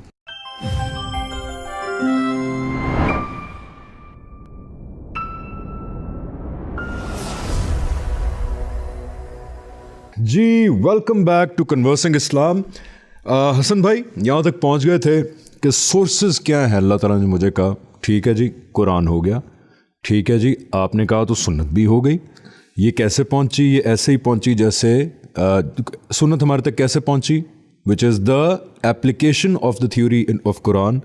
جی welcome back to conversing Islam. Hasan بھائی یہاں تک پہنچ گئے تھے کہ سورسز کیا ہیں. اللہ تعالیٰ نے مجھے کہا ٹھیک ہے جی قرآن ہو گیا, ٹھیک ہے جی آپ نے کہا تو سنت بھی ہو گئی. یہ کیسے پہنچی؟ یہ ایسے ہی پہنچی جیسے سنت ہمارے تک کیسے پہنچی, which is the application of the theory of Quran,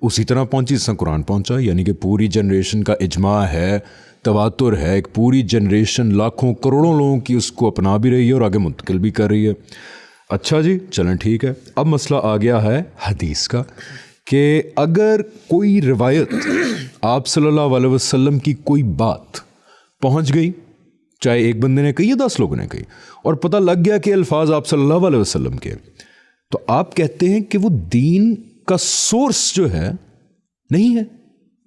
اسی طرح پہنچی جس طرح قرآن پہنچا. یعنی کہ پوری جنریشن کا اجماع ہے, تواتر ہے, ایک پوری جنریشن لاکھوں کروڑوں لوگوں کی اس کو اپنا بھی رہی ہے اور آگے منتقل بھی کر رہی ہے. اچھا جی چلیں ٹھیک ہے. اب مسئلہ آ گیا ہے حدیث کا کہ اگر کوئی روایت آپ صلی اللہ علیہ وسلم کی کوئی بات پہنچ گئی, چاہے ایک بندے نے کہی یا 10 لوگوں نے کہی, اور پتہ لگ گیا کہ الفاظ آپ صلی اللہ علیہ وسلم کے, تو آپ کہتے ہیں کہ وہ دین کا سورس جو ہے نہیں ہے.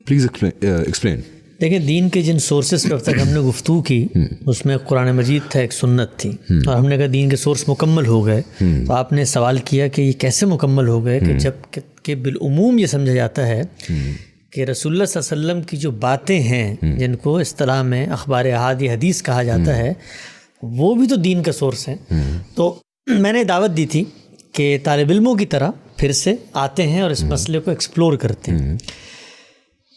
Please explain. دیکھیں دین کے جن سورسز پہ اب تک ہم نے گفتگو کی اس میں قرآن مجید تھا, ایک سنت تھی, اور ہم نے کہا دین کے سورس مکمل ہو گئے. تو آپ نے سوال کیا کہ یہ کیسے مکمل ہو گئے, کہ جب کہ بالعموم یہ سمجھا جاتا ہے کہ رسول اللہ صلی اللہ علیہ وسلم کی جو باتیں ہیں جن کو اصطلاح میں اخبار احاد یا حدیث کہا جاتا ہے وہ بھی تو دین کا سورس ہیں. تو میں نے دعوت دی تھی کہ طالب علموں کی طرح پھر سے آتے ہیں اور اس مسئلے کو ایکسپلور کرتے ہیں.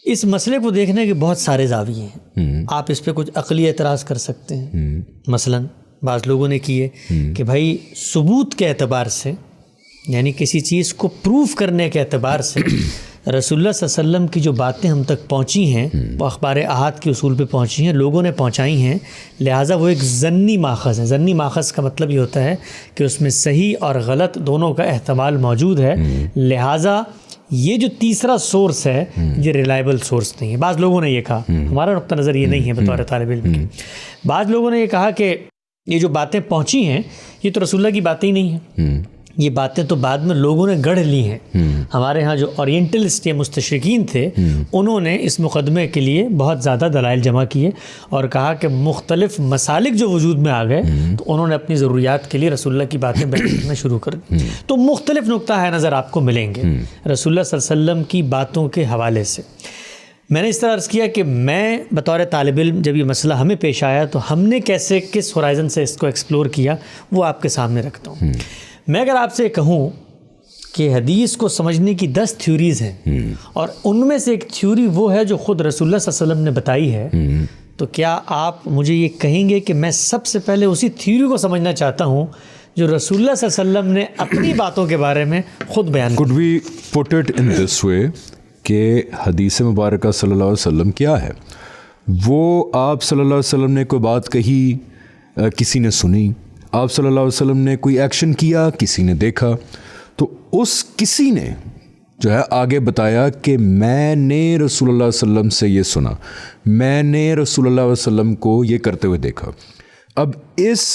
اس مسئلے کو دیکھنے کے بہت سارے زاویے ہیں. آپ اس پہ کچھ عقلی اعتراض کر سکتے ہیں. مثلاً بعض لوگوں نے کیے کہ بھائی ثبوت کے اعتبار سے, یعنی کسی چیز کو پروف کرنے کے اعتبار سے رسول اللہ صلی اللہ علیہ وسلم کی جو باتیں ہم تک پہنچی ہیں وہ اخبار احاد کے اصول پہ پہنچی ہیں, لوگوں نے پہنچائی ہیں, لہٰذا وہ ایک ضنی ماخذ ہے. ضنی ماخذ کا مطلب یہ ہوتا ہے کہ اس میں صحیح اور غلط دونوں کا احتمال موجود ہے, لہٰذا یہ جو تیسرا سورس ہے یہ ریلائبل سورس نہیں ہے. بعض لوگوں نے یہ کہا, ہمارا نقطہ نظر یہ نہیں ہے بطور طالب علم کے. بعض لوگوں نے یہ کہا کہ یہ جو باتیں پہنچی ہیں یہ تو رسول اللہ کی باتیں ہی نہیں ہیں, یہ باتیں تو بعد میں لوگوں نے گڑھ لی ہیں. ہمارے ہاں جو اورینٹلسٹ یا مستشرقین تھے انہوں نے اس مقدمے کے لیے بہت زیادہ دلائل جمع کیے اور کہا کہ مختلف مسالک جو وجود میں آ گئے تو انہوں نے اپنی ضروریات کے لیے رسول اللہ کی باتیں بیان کرنا شروع کر دی. تو مختلف نقطہ ہے نظر آپ کو ملیں گے رسول اللہ صلی اللہ علیہ وسلم کی باتوں کے حوالے سے. میں نے اس طرح عرض کیا کہ میں بطور طالب علم جب یہ مسئلہ ہمیں پیش آیا تو ہم نے کیسے کس ہورائزن سے اس کو ایکسپلور کیا وہ آپ کے سامنے رکھتا ہوں. میں اگر آپ سے کہوں کہ حدیث کو سمجھنے کی 10 تھیوریز ہیں اور ان میں سے ایک تھیوری وہ ہے جو خود رسول اللہ صلی اللہ علیہ وسلم نے بتائی ہے. تو کیا آپ مجھے یہ کہیں گے کہ میں سب سے پہلے اسی تھیوری کو سمجھنا چاہتا ہوں جو رسول اللہ صلی اللہ علیہ وسلم نے اپنی باتوں کے بارے میں خود بیان Could we put it in this way کہ حدیث مبارکہ صلی اللہ علیہ وسلم کیا ہے؟ وہ آپ صلی اللہ علیہ وسلم نے کوئی بات کہی، کسی نے سنی، آپ صلی اللہ علیہ وسلم نے کوئی ایکشن کیا، کسی نے دیکھا، تو اس کسی نے جو ہے آگے بتایا کہ میں نے رسول اللہ علیہ وسلم سے یہ سنا، میں نے رسول اللہ علیہ وسلم کو یہ کرتے ہوئے دیکھا. اب اس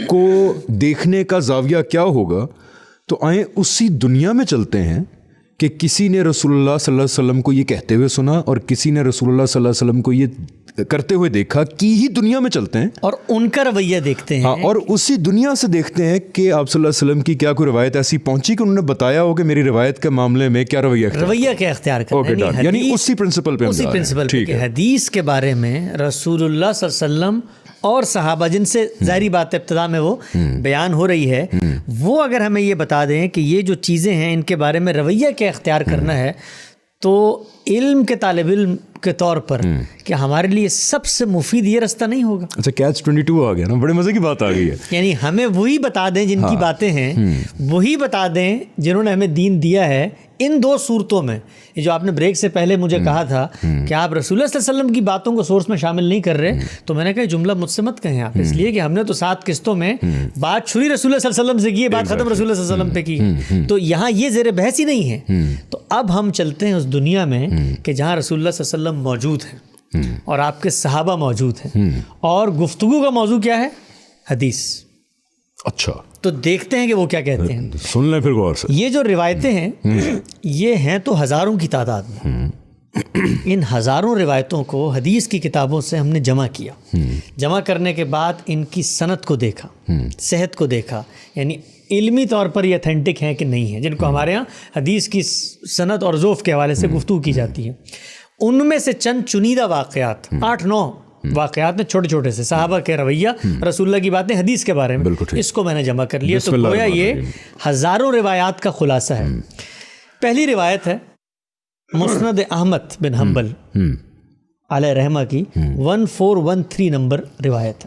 کو دیکھنے کا زاویہ کیا ہوگا؟ تو آئیں اسی دنیا میں چلتے ہیں کہ کسی نے رسول اللہ صلی اللہ علیہ وسلم کو یہ کہتے ہوئے سنا اور کسی نے رسول اللہ صلی اللہ علیہ وسلم کو یہ کرتے ہوئے دیکھا، کی ہی دنیا میں چلتے ہیں اور ان کا رویہ دیکھتے ہیں. اور اسی دنیا سے دیکھتے ہیں کہ آپ صلی اللہ علیہ وسلم کی کیا کوئی روایت ایسی پہنچی کہ انہوں نے بتایا ہو کہ میری روایت کے معاملے میں کیا رویہ کیا اختیار کرنا ہے. یعنی اسی پرنسپل پہ کہ حدیث کے بارے میں رسول اللہ صلی اللہ علیہ وسلم اور صحابہ جن سے ظاہری بات ابتدا میں وہ بیان ہو رہی ہے، وہ اگر ہمیں یہ بتا دیں کہ یہ جو چیزیں ہیں ان کے بارے میں رویہ کیا اختیار کرنا ہے، تو علم کے طالب علم کے طور پر کہ ہمارے لیے سب سے مفید یہ رستہ نہیں ہوگا. اچھا کیچ 22 آ گیا نا، بڑے مزے کی بات آ گئی ہے. یعنی ہمیں وہی بتا دیں جن کی باتیں ہیں، وہی بتا دیں جنہوں نے ہمیں دین دیا ہے ان 2 صورتوں میں. یہ جو آپ نے بریک سے پہلے مجھے کہا تھا کہ آپ رسول اللہ صلی اللہ علیہ وسلم کی باتوں کو سورس میں شامل نہیں کر رہے، تو میں نے کہا جملہ مجھ سے مت کہیں آپ، اس لیے کہ ہم نے تو 7 قسطوں میں بات چھری رسول اللہ صلی اللہ علیہ وسلم سے کی ہے، بات ختم رسول اللہ صلی اللہ علیہ وسلم پہ کی، تو یہاں یہ زیر بحث ہی نہیں ہے. تو اب ہم چلتے ہیں اس دنیا میں کہ جہاں رسول اللہ صلی اللہ علیہ وسلم موجود ہیں اور آپ کے صحابہ موجود ہیں، اور گفتگو کا موضوع کیا ہے؟ حدیث. اچھا تو دیکھتے ہیں کہ وہ کیا کہتے ہیں. سن لیں پھر غور سے. یہ جو روایتیں ہیں یہ ہیں تو ہزاروں کی تعداد میں. ان ہزاروں روایتوں کو حدیث کی کتابوں سے ہم نے جمع کیا. جمع کرنے کے بعد ان کی سند کو دیکھا، صحت کو دیکھا، یعنی علمی طور پر یہ اتھینٹک ہیں کہ نہیں ہیں، جن کو ہمارے ہاں حدیث کی سند اور ذوف کے حوالے سے گفتگو کی جاتی ہے. ان میں سے چند چنیدہ واقعات، 8-9 واقعات میں چھوٹے چھوٹے سے صحابہ کے رویہ، رسول اللہ کی باتیں حدیث کے بارے میں، اس کو میں نے جمع کر لیا. تو گویا یہ ہزاروں روایات کا خلاصہ ہے. پہلی روایت ہے مسند احمد بن حنبل علیہ رحمہ کی 1413 نمبر روایت.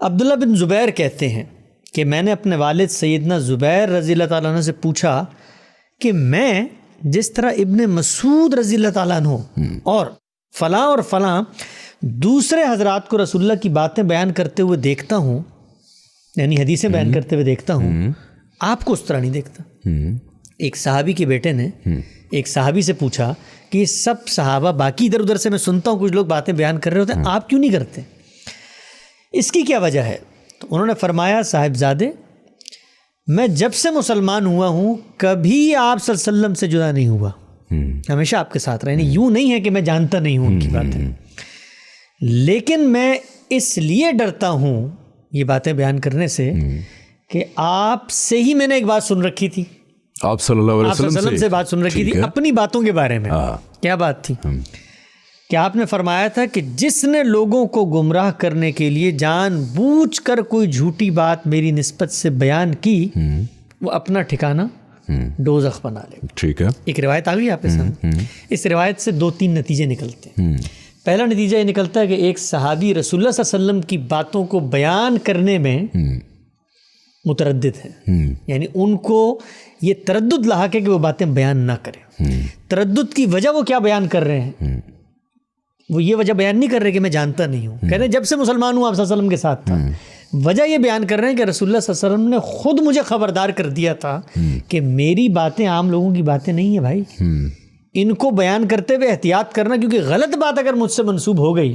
عبداللہ بن زبیر کہتے ہیں کہ میں نے اپنے والد سیدنا زبیر رضی اللہ تعالیٰ عنہ سے پوچھا کہ میں جس طرح ابن مسعود رضی اللہ تعالیٰ عنہ اور فلاں دوسرے حضرات کو رسول اللہ کی باتیں بیان کرتے ہوئے دیکھتا ہوں، یعنی حدیثیں بیان کرتے ہوئے دیکھتا ہوں، آپ کو اس طرح نہیں دیکھتا. ایک صحابی کے بیٹے نے ایک صحابی سے پوچھا کہ یہ سب صحابہ باقی ادھر ادھر سے میں سنتا ہوں کچھ لوگ باتیں بیان کر رہے ہوتے ہیں، آپ کیوں نہیں کرتے؟ اس کی کیا وجہ ہے؟ تو انہوں نے فرمایا صاحبزادے میں جب سے مسلمان ہوا ہوں کبھی آپ صلی اللہ علیہ وسلم سے جدا نہیں ہوا، ہمیشہ آپ کے ساتھ رہے. یعنی یوں نہیں ہے کہ میں جانتا نہیں ہوں ان کی باتیں، لیکن میں اس لیے ڈرتا ہوں یہ باتیں بیان کرنے سے کہ آپ سے ہی میں نے ایک بات سن رکھی تھی، آپ صلی اللہ علیہ وسلم سے بات سن رکھی تھی اپنی باتوں کے بارے میں. کیا بات تھی؟ کہ آپ نے فرمایا تھا کہ جس نے لوگوں کو گمراہ کرنے کے لیے جان بوجھ کر کوئی جھوٹی بات میری نسبت سے بیان کی وہ اپنا ٹھکانہ دوزخ بنا لے. ٹھیک ہے، ایک روایت آ گئی آپ کے سامنے. اس روایت سے 2-3 نتیجے نکلتے ہیں. پہلا نتیجہ یہ نکلتا ہے کہ ایک صحابی رسول اللہ صلی اللہ علیہ وسلم کی باتوں کو بیان کرنے میں متردد ہے، یعنی ان کو یہ تردد لاحق ہے کہ وہ باتیں بیان نہ کریں. تردد کی وجہ وہ کیا بیان کر رہے ہیں؟ وہ یہ وجہ بیان نہیں کر رہے کہ میں جانتا نہیں ہوں، کہتے ہیں جب سے مسلمان ہوں آپ صلی اللہ علیہ وسلم کے ساتھ تھا. وجہ یہ بیان کر رہے ہیں کہ رسول اللہ صلی اللہ علیہ وسلم نے خود مجھے خبردار کر دیا تھا کہ میری باتیں عام لوگوں کی باتیں نہیں ہیں بھائی، ان کو بیان کرتے ہوئے احتیاط کرنا، کیونکہ غلط بات اگر مجھ سے منسوب ہو گئی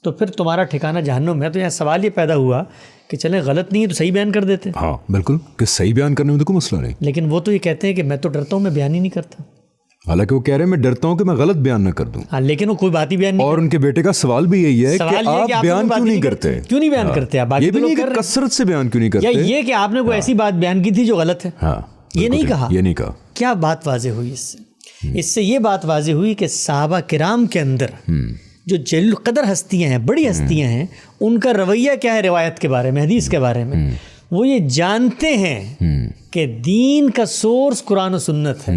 تو پھر تمہارا ٹھکانہ جہنم ہے. تو یہاں سوال یہ پیدا ہوا کہ چلیں غلط نہیں ہے تو صحیح بیان کر دیتے. ہاں بالکل، کہ صحیح بیان کرنے میں تو کوئی مسئلہ نہیں، لیکن وہ تو یہ کہتے ہیں کہ میں تو ڈرتا ہوں میں بیان ہی نہیں کرتا. حالانکہ وہ کہہ رہے ہیں میں ڈرتا ہوں کہ میں غلط بیان نہ کر دوں. ہاں لیکن وہ کوئی بات ہی بیان نہیں. اور ان کے بیٹے کا سوال بھی یہی ہے کہ آپ بیان کیوں نہیں کرتے؟ کیوں نہیں بیان کرتے آپ؟ یہ بھی نہیں کہ کثرت سے بیان کیوں نہیں کرتے، یا یہ کہ آپ نے کوئی ایسی بات بیان کی تھی جو غلط ہے. ہاں یہ نہیں کہا. یہ نہیں کہا. کیا بات واضح ہوئی اس سے یہ بات واضح ہوئی کہ صحابہ کرام کے اندر جو جلیل القدر ہستیاں ہیں، بڑی ہستیاں ہیں، ان کا رویہ کیا ہے روایت کے بارے میں، حدیث کے بارے میں؟ وہ یہ جانتے ہیں کہ کہ دین کا سورس قرآن و سنت ہے.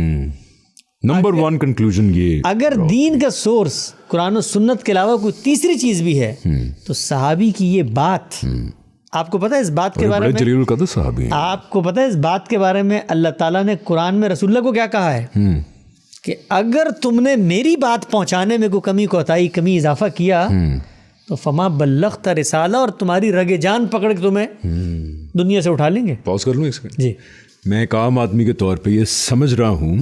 نمبر 1 کنکلوژن یہ, اگر دین کا سورس قرآن و سنت کے علاوہ کوئی تیسری چیز بھی ہے تو صحابی کی یہ بات, آپ کو پتہ ہے اس بات کے بارے میں, جلیل القدر صحابی ہیں, آپ کو پتہ ہے اس بات کے بارے میں اللہ تعالیٰ نے قرآن میں رسول اللہ کو کیا کہا ہے کہ اگر تم نے میری بات پہنچانے میں کوئی کمی کوتاہی کمی اضافہ کیا تو فما بلغت رسالہ, اور تمہاری رگ جان پکڑ کے تمہیں دنیا سے اٹھا لیں گے. پاؤز کر لوں ایک سیکنڈ. جی, میں ایک عام آدمی کے طور پہ یہ سمجھ رہا ہوں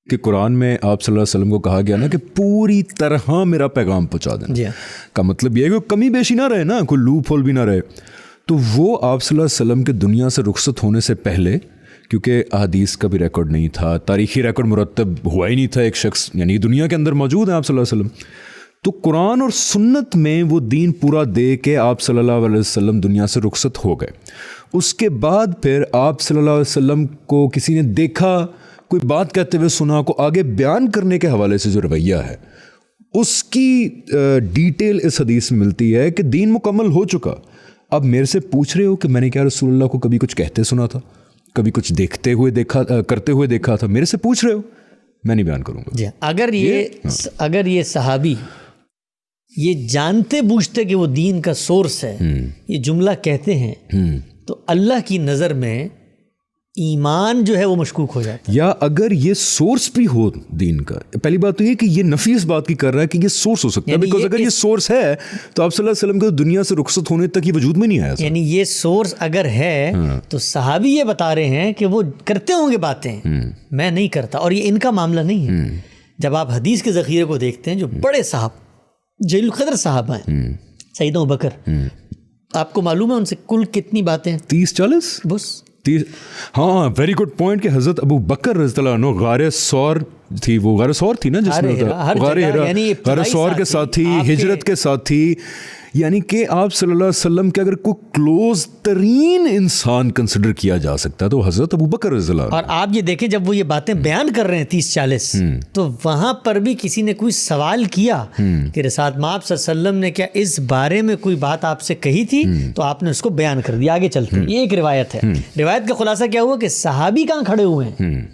کہ قرآن میں آپ صلی اللہ علیہ وسلم کو کہا گیا نا کہ پوری طرح میرا پیغام پہنچا دینا. جی کا مطلب یہ ہے کہ کمی بیشی نہ رہے نا, کوئی لوپ ہول بھی نہ رہے. تو وہ آپ صلی اللہ علیہ وسلم کے دنیا سے رخصت ہونے سے پہلے, کیونکہ احادیث کا بھی ریکارڈ نہیں تھا, تاریخی ریکارڈ مرتب ہوا ہی نہیں تھا, ایک شخص یعنی دنیا کے اندر موجود ہیں آپ صلی اللہ علیہ وسلم, تو قرآن اور سنت میں وہ دین پورا دے کے آپ صلی اللہ علیہ وسلم دنیا سے رخصت ہو گئے. اس کے بعد پھر آپ صلی اللہ علیہ وسلم کو کسی نے دیکھا, کوئی بات کہتے ہوئے سنا, کو آگے بیان کرنے کے حوالے سے جو رویہ ہے اس کی ڈیٹیل اس حدیث میں ملتی ہے کہ دین مکمل ہو چکا. اب میرے سے پوچھ رہے ہو کہ میں نے کیا رسول اللہ کو کبھی کچھ کہتے سنا تھا, کبھی کچھ دیکھتے ہوئے دیکھا, کرتے ہوئے دیکھا تھا, میرے سے پوچھ رہے ہو, میں نہیں بیان کروں گا. جی, اگر یہ صحابی یہ جانتے بوجھتے کہ وہ دین کا سورس ہے یہ جملہ کہتے ہیں تو اللہ کی نظر میں ایمان جو ہے وہ مشکوک ہو جاتا ہے. یا اگر یہ سورس بھی ہو دین کا, پہلی بات تو یہ کہ یہ نفی اس بات کی کر رہا ہے کہ یہ سورس ہو سکتا ہے, بیکاز اگر یہ سورس ہے تو آپ صلی اللہ علیہ وسلم کو دنیا سے رخصت ہونے تک یہ وجود میں نہیں آیا. یعنی یہ سورس اگر ہے تو صحابی یہ بتا رہے ہیں کہ وہ کرتے ہوں گے باتیں, میں نہیں کرتا, اور یہ ان کا معاملہ نہیں ہے. جب آپ حدیث کے ذخیرے کو دیکھتے ہیں جو بڑے صاحب جلیل القدر صحابہ ہیں, سیدنا ابوبکر, آپ کو معلوم ہے ان سے کل کتنی باتیں ہیں؟ 30-40 بس. ہاں, ویری گڈ پوائنٹ کہ حضرت ابو بکر رضی اللہ عنہ غار ثور تھی, وہ غار ثور تھی نا جس میں غار ہرا, غار ثور کے ساتھ تھی, ہجرت کے ساتھ تھی, یعنی کہ آپ صلی اللہ علیہ وسلم کے اگر کوئی کلوز ترین انسان کنسیڈر کیا جا سکتا ہے تو حضرت ابو بکر رضی اللہ عنہ. اور آپ یہ دیکھیں جب وہ یہ باتیں بیان کر رہے ہیں 30-40 تو وہاں پر بھی کسی نے کوئی سوال کیا کہ رسالت مآب صلی اللہ علیہ وسلم نے کیا اس بارے میں کوئی بات آپ سے کہی تھی, تو آپ نے اس کو بیان کر دیا. آگے چلتے ہیں, یہ ایک روایت ہے. روایت کا خلاصہ کیا ہوا کہ صحابی کہاں کھڑے ہوئے ہیں,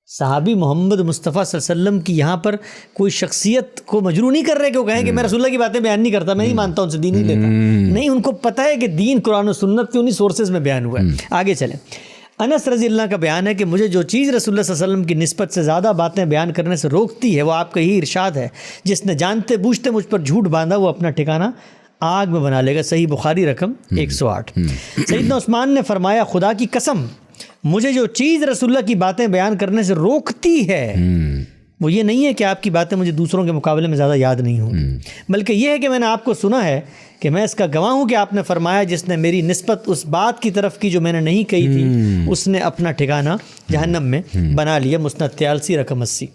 صحابی محمد مصطفیٰ صلی اللہ علیہ وسلم کی یہاں پر کوئی شخصیت کو مجروح نہیں کر رہے کہ وہ کہیں کہ میں رسول اللہ کی باتیں بیان نہیں کرتا, میں نہیں مانتا ان سے دین نہیں لیتا. نہیں, ان کو پتہ ہے کہ دین قرآن و سنت کے انہی سورسز میں بیان ہوا ہے. آگے چلیں. انس رضی اللہ کا بیان ہے کہ مجھے جو چیز رسول اللہ صلی اللہ علیہ وسلم کی نسبت سے زیادہ باتیں بیان کرنے سے روکتی ہے وہ آپ کا یہی ارشاد ہے, جس نے جانتے بوجھتے مجھ پر جھوٹ باندھا وہ اپنا ٹھکانہ آگ میں بنا لے گا. صحیح بخاری رقم 108. سیدنا عثمان نے فرمایا خدا کی قسم مجھے جو چیز رسول اللہ کی باتیں بیان کرنے سے روکتی ہے وہ یہ نہیں ہے کہ آپ کی باتیں مجھے دوسروں کے مقابلے میں زیادہ یاد نہیں ہوں, بلکہ یہ ہے کہ میں نے آپ کو سنا ہے کہ میں اس کا گواہ ہوں کہ آپ نے فرمایا جس نے میری نسبت اس بات کی طرف کی جو میں نے نہیں کہی تھی اس نے اپنا ٹھکانہ جہنم میں بنا لیا. مسند طیالسی رقم 80.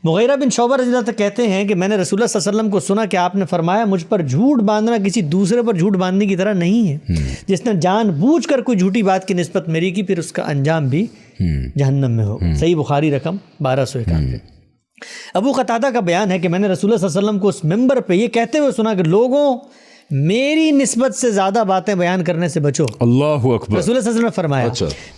مغیرہ بن شعبہ رضی اللہ عنہ کہتے ہیں کہ میں نے رسول اللہ صلی اللہ علیہ وسلم کو سنا کہ آپ نے فرمایا مجھ پر جھوٹ باندھنا کسی دوسرے پر جھوٹ باندھنے کی طرح نہیں ہے, جس نے جان بوجھ کر کوئی جھوٹی بات کی نسبت میری کی پھر اس کا انجام بھی جہنم میں ہو. صحیح بخاری رقم 1291. ابو قتادہ کا بیان ہے کہ میں نے رسول اللہ صلی اللہ علیہ وسلم کو اس ممبر پہ یہ کہتے ہوئے سنا کہ لوگوں میری نسبت سے زیادہ باتیں بیان کرنے سے بچو. اللہ اکبر. رسول اللہ صلی اللہ علیہ وسلم نے فرمایا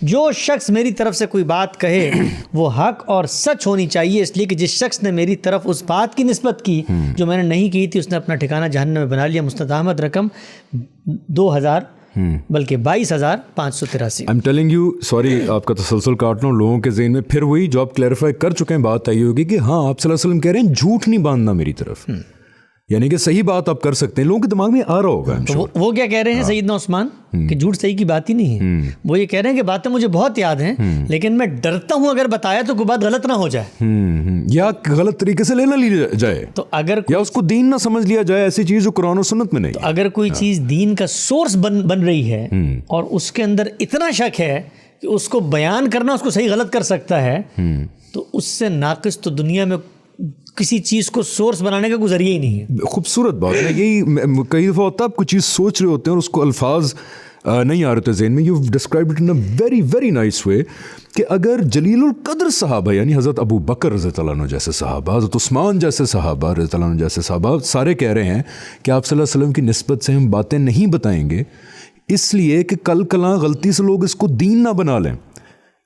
جو شخص میری طرف سے کوئی بات کہے وہ حق اور سچ ہونی چاہیے, اس لیے کہ جس شخص نے میری طرف اس بات کی نسبت کی جو میں نے نہیں کی تھی اس نے اپنا ٹھکانہ جہنم میں بنا لیا. مسند احمد رقم 2000 بلکہ 22,583. I'm telling you, sorry آپ کا تسلسل کاٹ رہا ہوں, لوگوں کے ذہن میں پھر وہی جو آپ کلیریفائی کر چکے ہیں بات آئی ہوگی کہ ہاں آپ صلی اللہ علیہ وسلم کہہ رہے ہیں جھوٹ نہیں باندھنا میری طرف, یعنی کہ صحیح بات آپ کر سکتے ہیں, لوگوں کے دماغ میں آ رہا ہوگا. وہ کیا کہہ رہے ہیں سیدنا عثمان کہ جھوٹ صحیح کی بات ہی نہیں ہے, وہ یہ کہہ رہے ہیں کہ باتیں مجھے بہت یاد ہیں لیکن میں ڈرتا ہوں اگر بتایا تو کوئی بات غلط نہ ہو جائے یا غلط طریقے سے لینا لی جائے, تو اگر یا اس کو دین نہ سمجھ لیا جائے, ایسی چیز جو قرآن و سنت میں نہیں. تو اگر کوئی چیز دین کا سورس بن رہی ہے اور اس کے اندر اتنا شک ہے کہ اس کو بیان کرنا اس کو صحیح غلط کر سکتا ہے, تو اس سے ناقص تو دنیا میں کسی چیز کو سورس بنانے کا کوئی ذریعہ ہی نہیں ہے. خوبصورت بات ہے یہی. کئی دفعہ ہوتا ہے آپ کوئی چیز سوچ رہے ہوتے ہیں اور اس کو الفاظ نہیں آ رہے تھے ذہن میں. You described it in a very very nice way کہ اگر جلیل القدر صحابہ یعنی حضرت ابو بکر رضی اللہ عنہ جیسے صحابہ, حضرت عثمان جیسے صحابہ رضی اللہ عنہ جیسے صحابہ سارے کہہ رہے ہیں کہ آپ صلی اللہ علیہ وسلم کی نسبت سے ہم باتیں نہیں بتائیں گے اس لیے کہ کل کلاں غلطی سے لوگ اس کو دین نہ بنا لیں,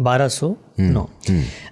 1209.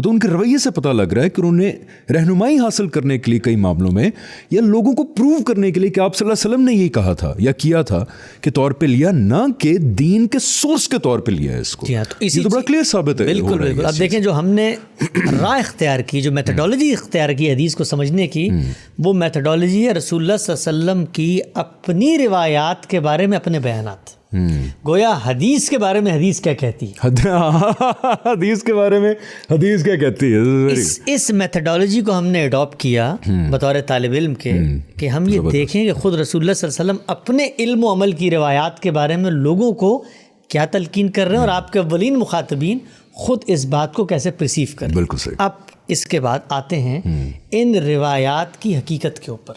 وہ تو ان کے رویے سے پتہ لگ رہا ہے کہ انہوں نے رہنمائی حاصل کرنے کے لیے کئی معاملوں میں یا لوگوں کو پروو کرنے کے لیے کہ آپ صلی اللہ علیہ وسلم نے یہی کہا تھا یا کیا تھا کے طور پہ لیا، نہ کہ دین کے سورس کے طور پہ لیا ہے اس کو. یہ تو بڑا کلیئر ثابت ہے. بالکل بالکل. اب دیکھیں جو ہم نے راہ اختیار کی، جو میتھڈالوجی اختیار کی حدیث کو سمجھنے کی، وہ میتھڈالوجی ہے رسول اللہ صلی اللہ علیہ وسلم کی اپنی روایات کے بارے میں اپنے بیانات. گویا حدیث کے بارے میں حدیث کیا کہتی ہے، حدیث کے بارے میں حدیث کیا کہتی ہے. اس میتھڈالوجی کو ہم نے اڈاپٹ کیا بطور طالب علم کے کہ ہم یہ دیکھیں کہ خود رسول اللہ صلی اللہ علیہ وسلم اپنے علم و عمل کی روایات کے بارے میں لوگوں کو کیا تلقین کر رہے ہیں، اور آپ کے اولین مخاطبین خود اس بات کو کیسے پرسیو کر رہے ہیں. بالکل صحیح. اب اس کے بعد آتے ہیں ان روایات کی حقیقت کے اوپر.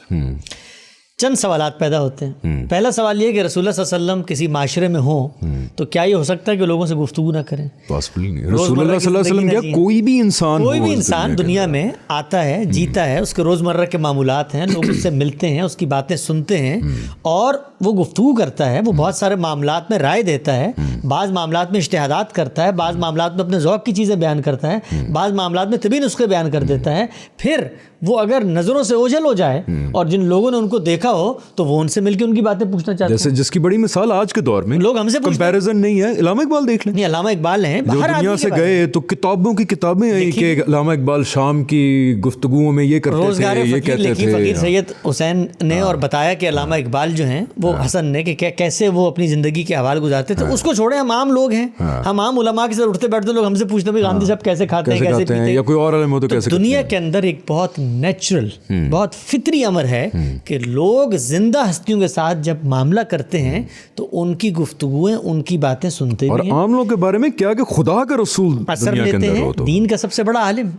چند سوالات پیدا ہوتے ہیں. پہلا سوال یہ کہ رسول اللہ صلی اللہ علیہ وسلم کسی معاشرے میں ہوں تو کیا یہ ہو سکتا ہے کہ لوگوں سے گفتگو نہ کریں؟ پاسبل نہیں. رسول اللہ صلی اللہ علیہ وسلم کیا کوئی بھی انسان دنیا میں آتا ہے، جیتا ہے، اس کے روزمرہ کے معمولات ہیں، لوگ اس سے ملتے ہیں، اس کی باتیں سنتے ہیں اور وہ گفتگو کرتا ہے. وہ بہت سارے معاملات میں رائے دیتا ہے، بعض معاملات میں اجتہادات کرتا ہے، بعض معاملات میں اپنے ذوق کی چیزیں بیان کرتا ہے، بعض معاملات میں طبی نسخے بیان کر دیتا ہے. پھر وہ اگر نظروں سے اوجھل ہو جائے اور جن لوگوں نے ان کو دیکھا ہو تو وہ ان سے مل کے ان کی باتیں پوچھنا چاہتے ہیں. جیسے جس کی بڑی مثال آج کے دور میں لوگ ہم سے کمپیریزن نہیں ہے. علامہ اقبال دیکھ لیں. نہیں، علامہ اقبال ہیں، جو دنیا سے گئے تو کتابوں کی کتابیں آئیں کہ علامہ اقبال شام کی گفتگوؤں میں یہ کرتے تھے، یہ کہتے تھے. فقیر سید حسین نے اور بتایا کہ علامہ اقبال جو ہیں وہ حسن نے کہ کیسے وہ اپنی زندگی کے احوال گزارتے تھے. اس کو چھوڑیں، ہم عام لوگ ہیں، ہم عام علماء کے ساتھ اٹھتے بیٹھتے لوگ ہم سے پوچھتے ہیں گاندھی صاحب کیسے کھاتے ہیں، کیسے پیتے ہیں، یا کوئی اور علم ہو تو کیسے. دنیا کے اندر ایک بہت نیچرل، بہت فطری امر ہے کہ لوگ زندہ ہستیوں کے ساتھ جب معاملہ کرتے ہیں تو ان کی گفتگویں، ان کی باتیں سنتے اور بھی ہیں، عام لوگوں کے بارے میں کیا کہ خدا کا رسول اثر لیتے ہیں. دین کا سب سے بڑا عالم،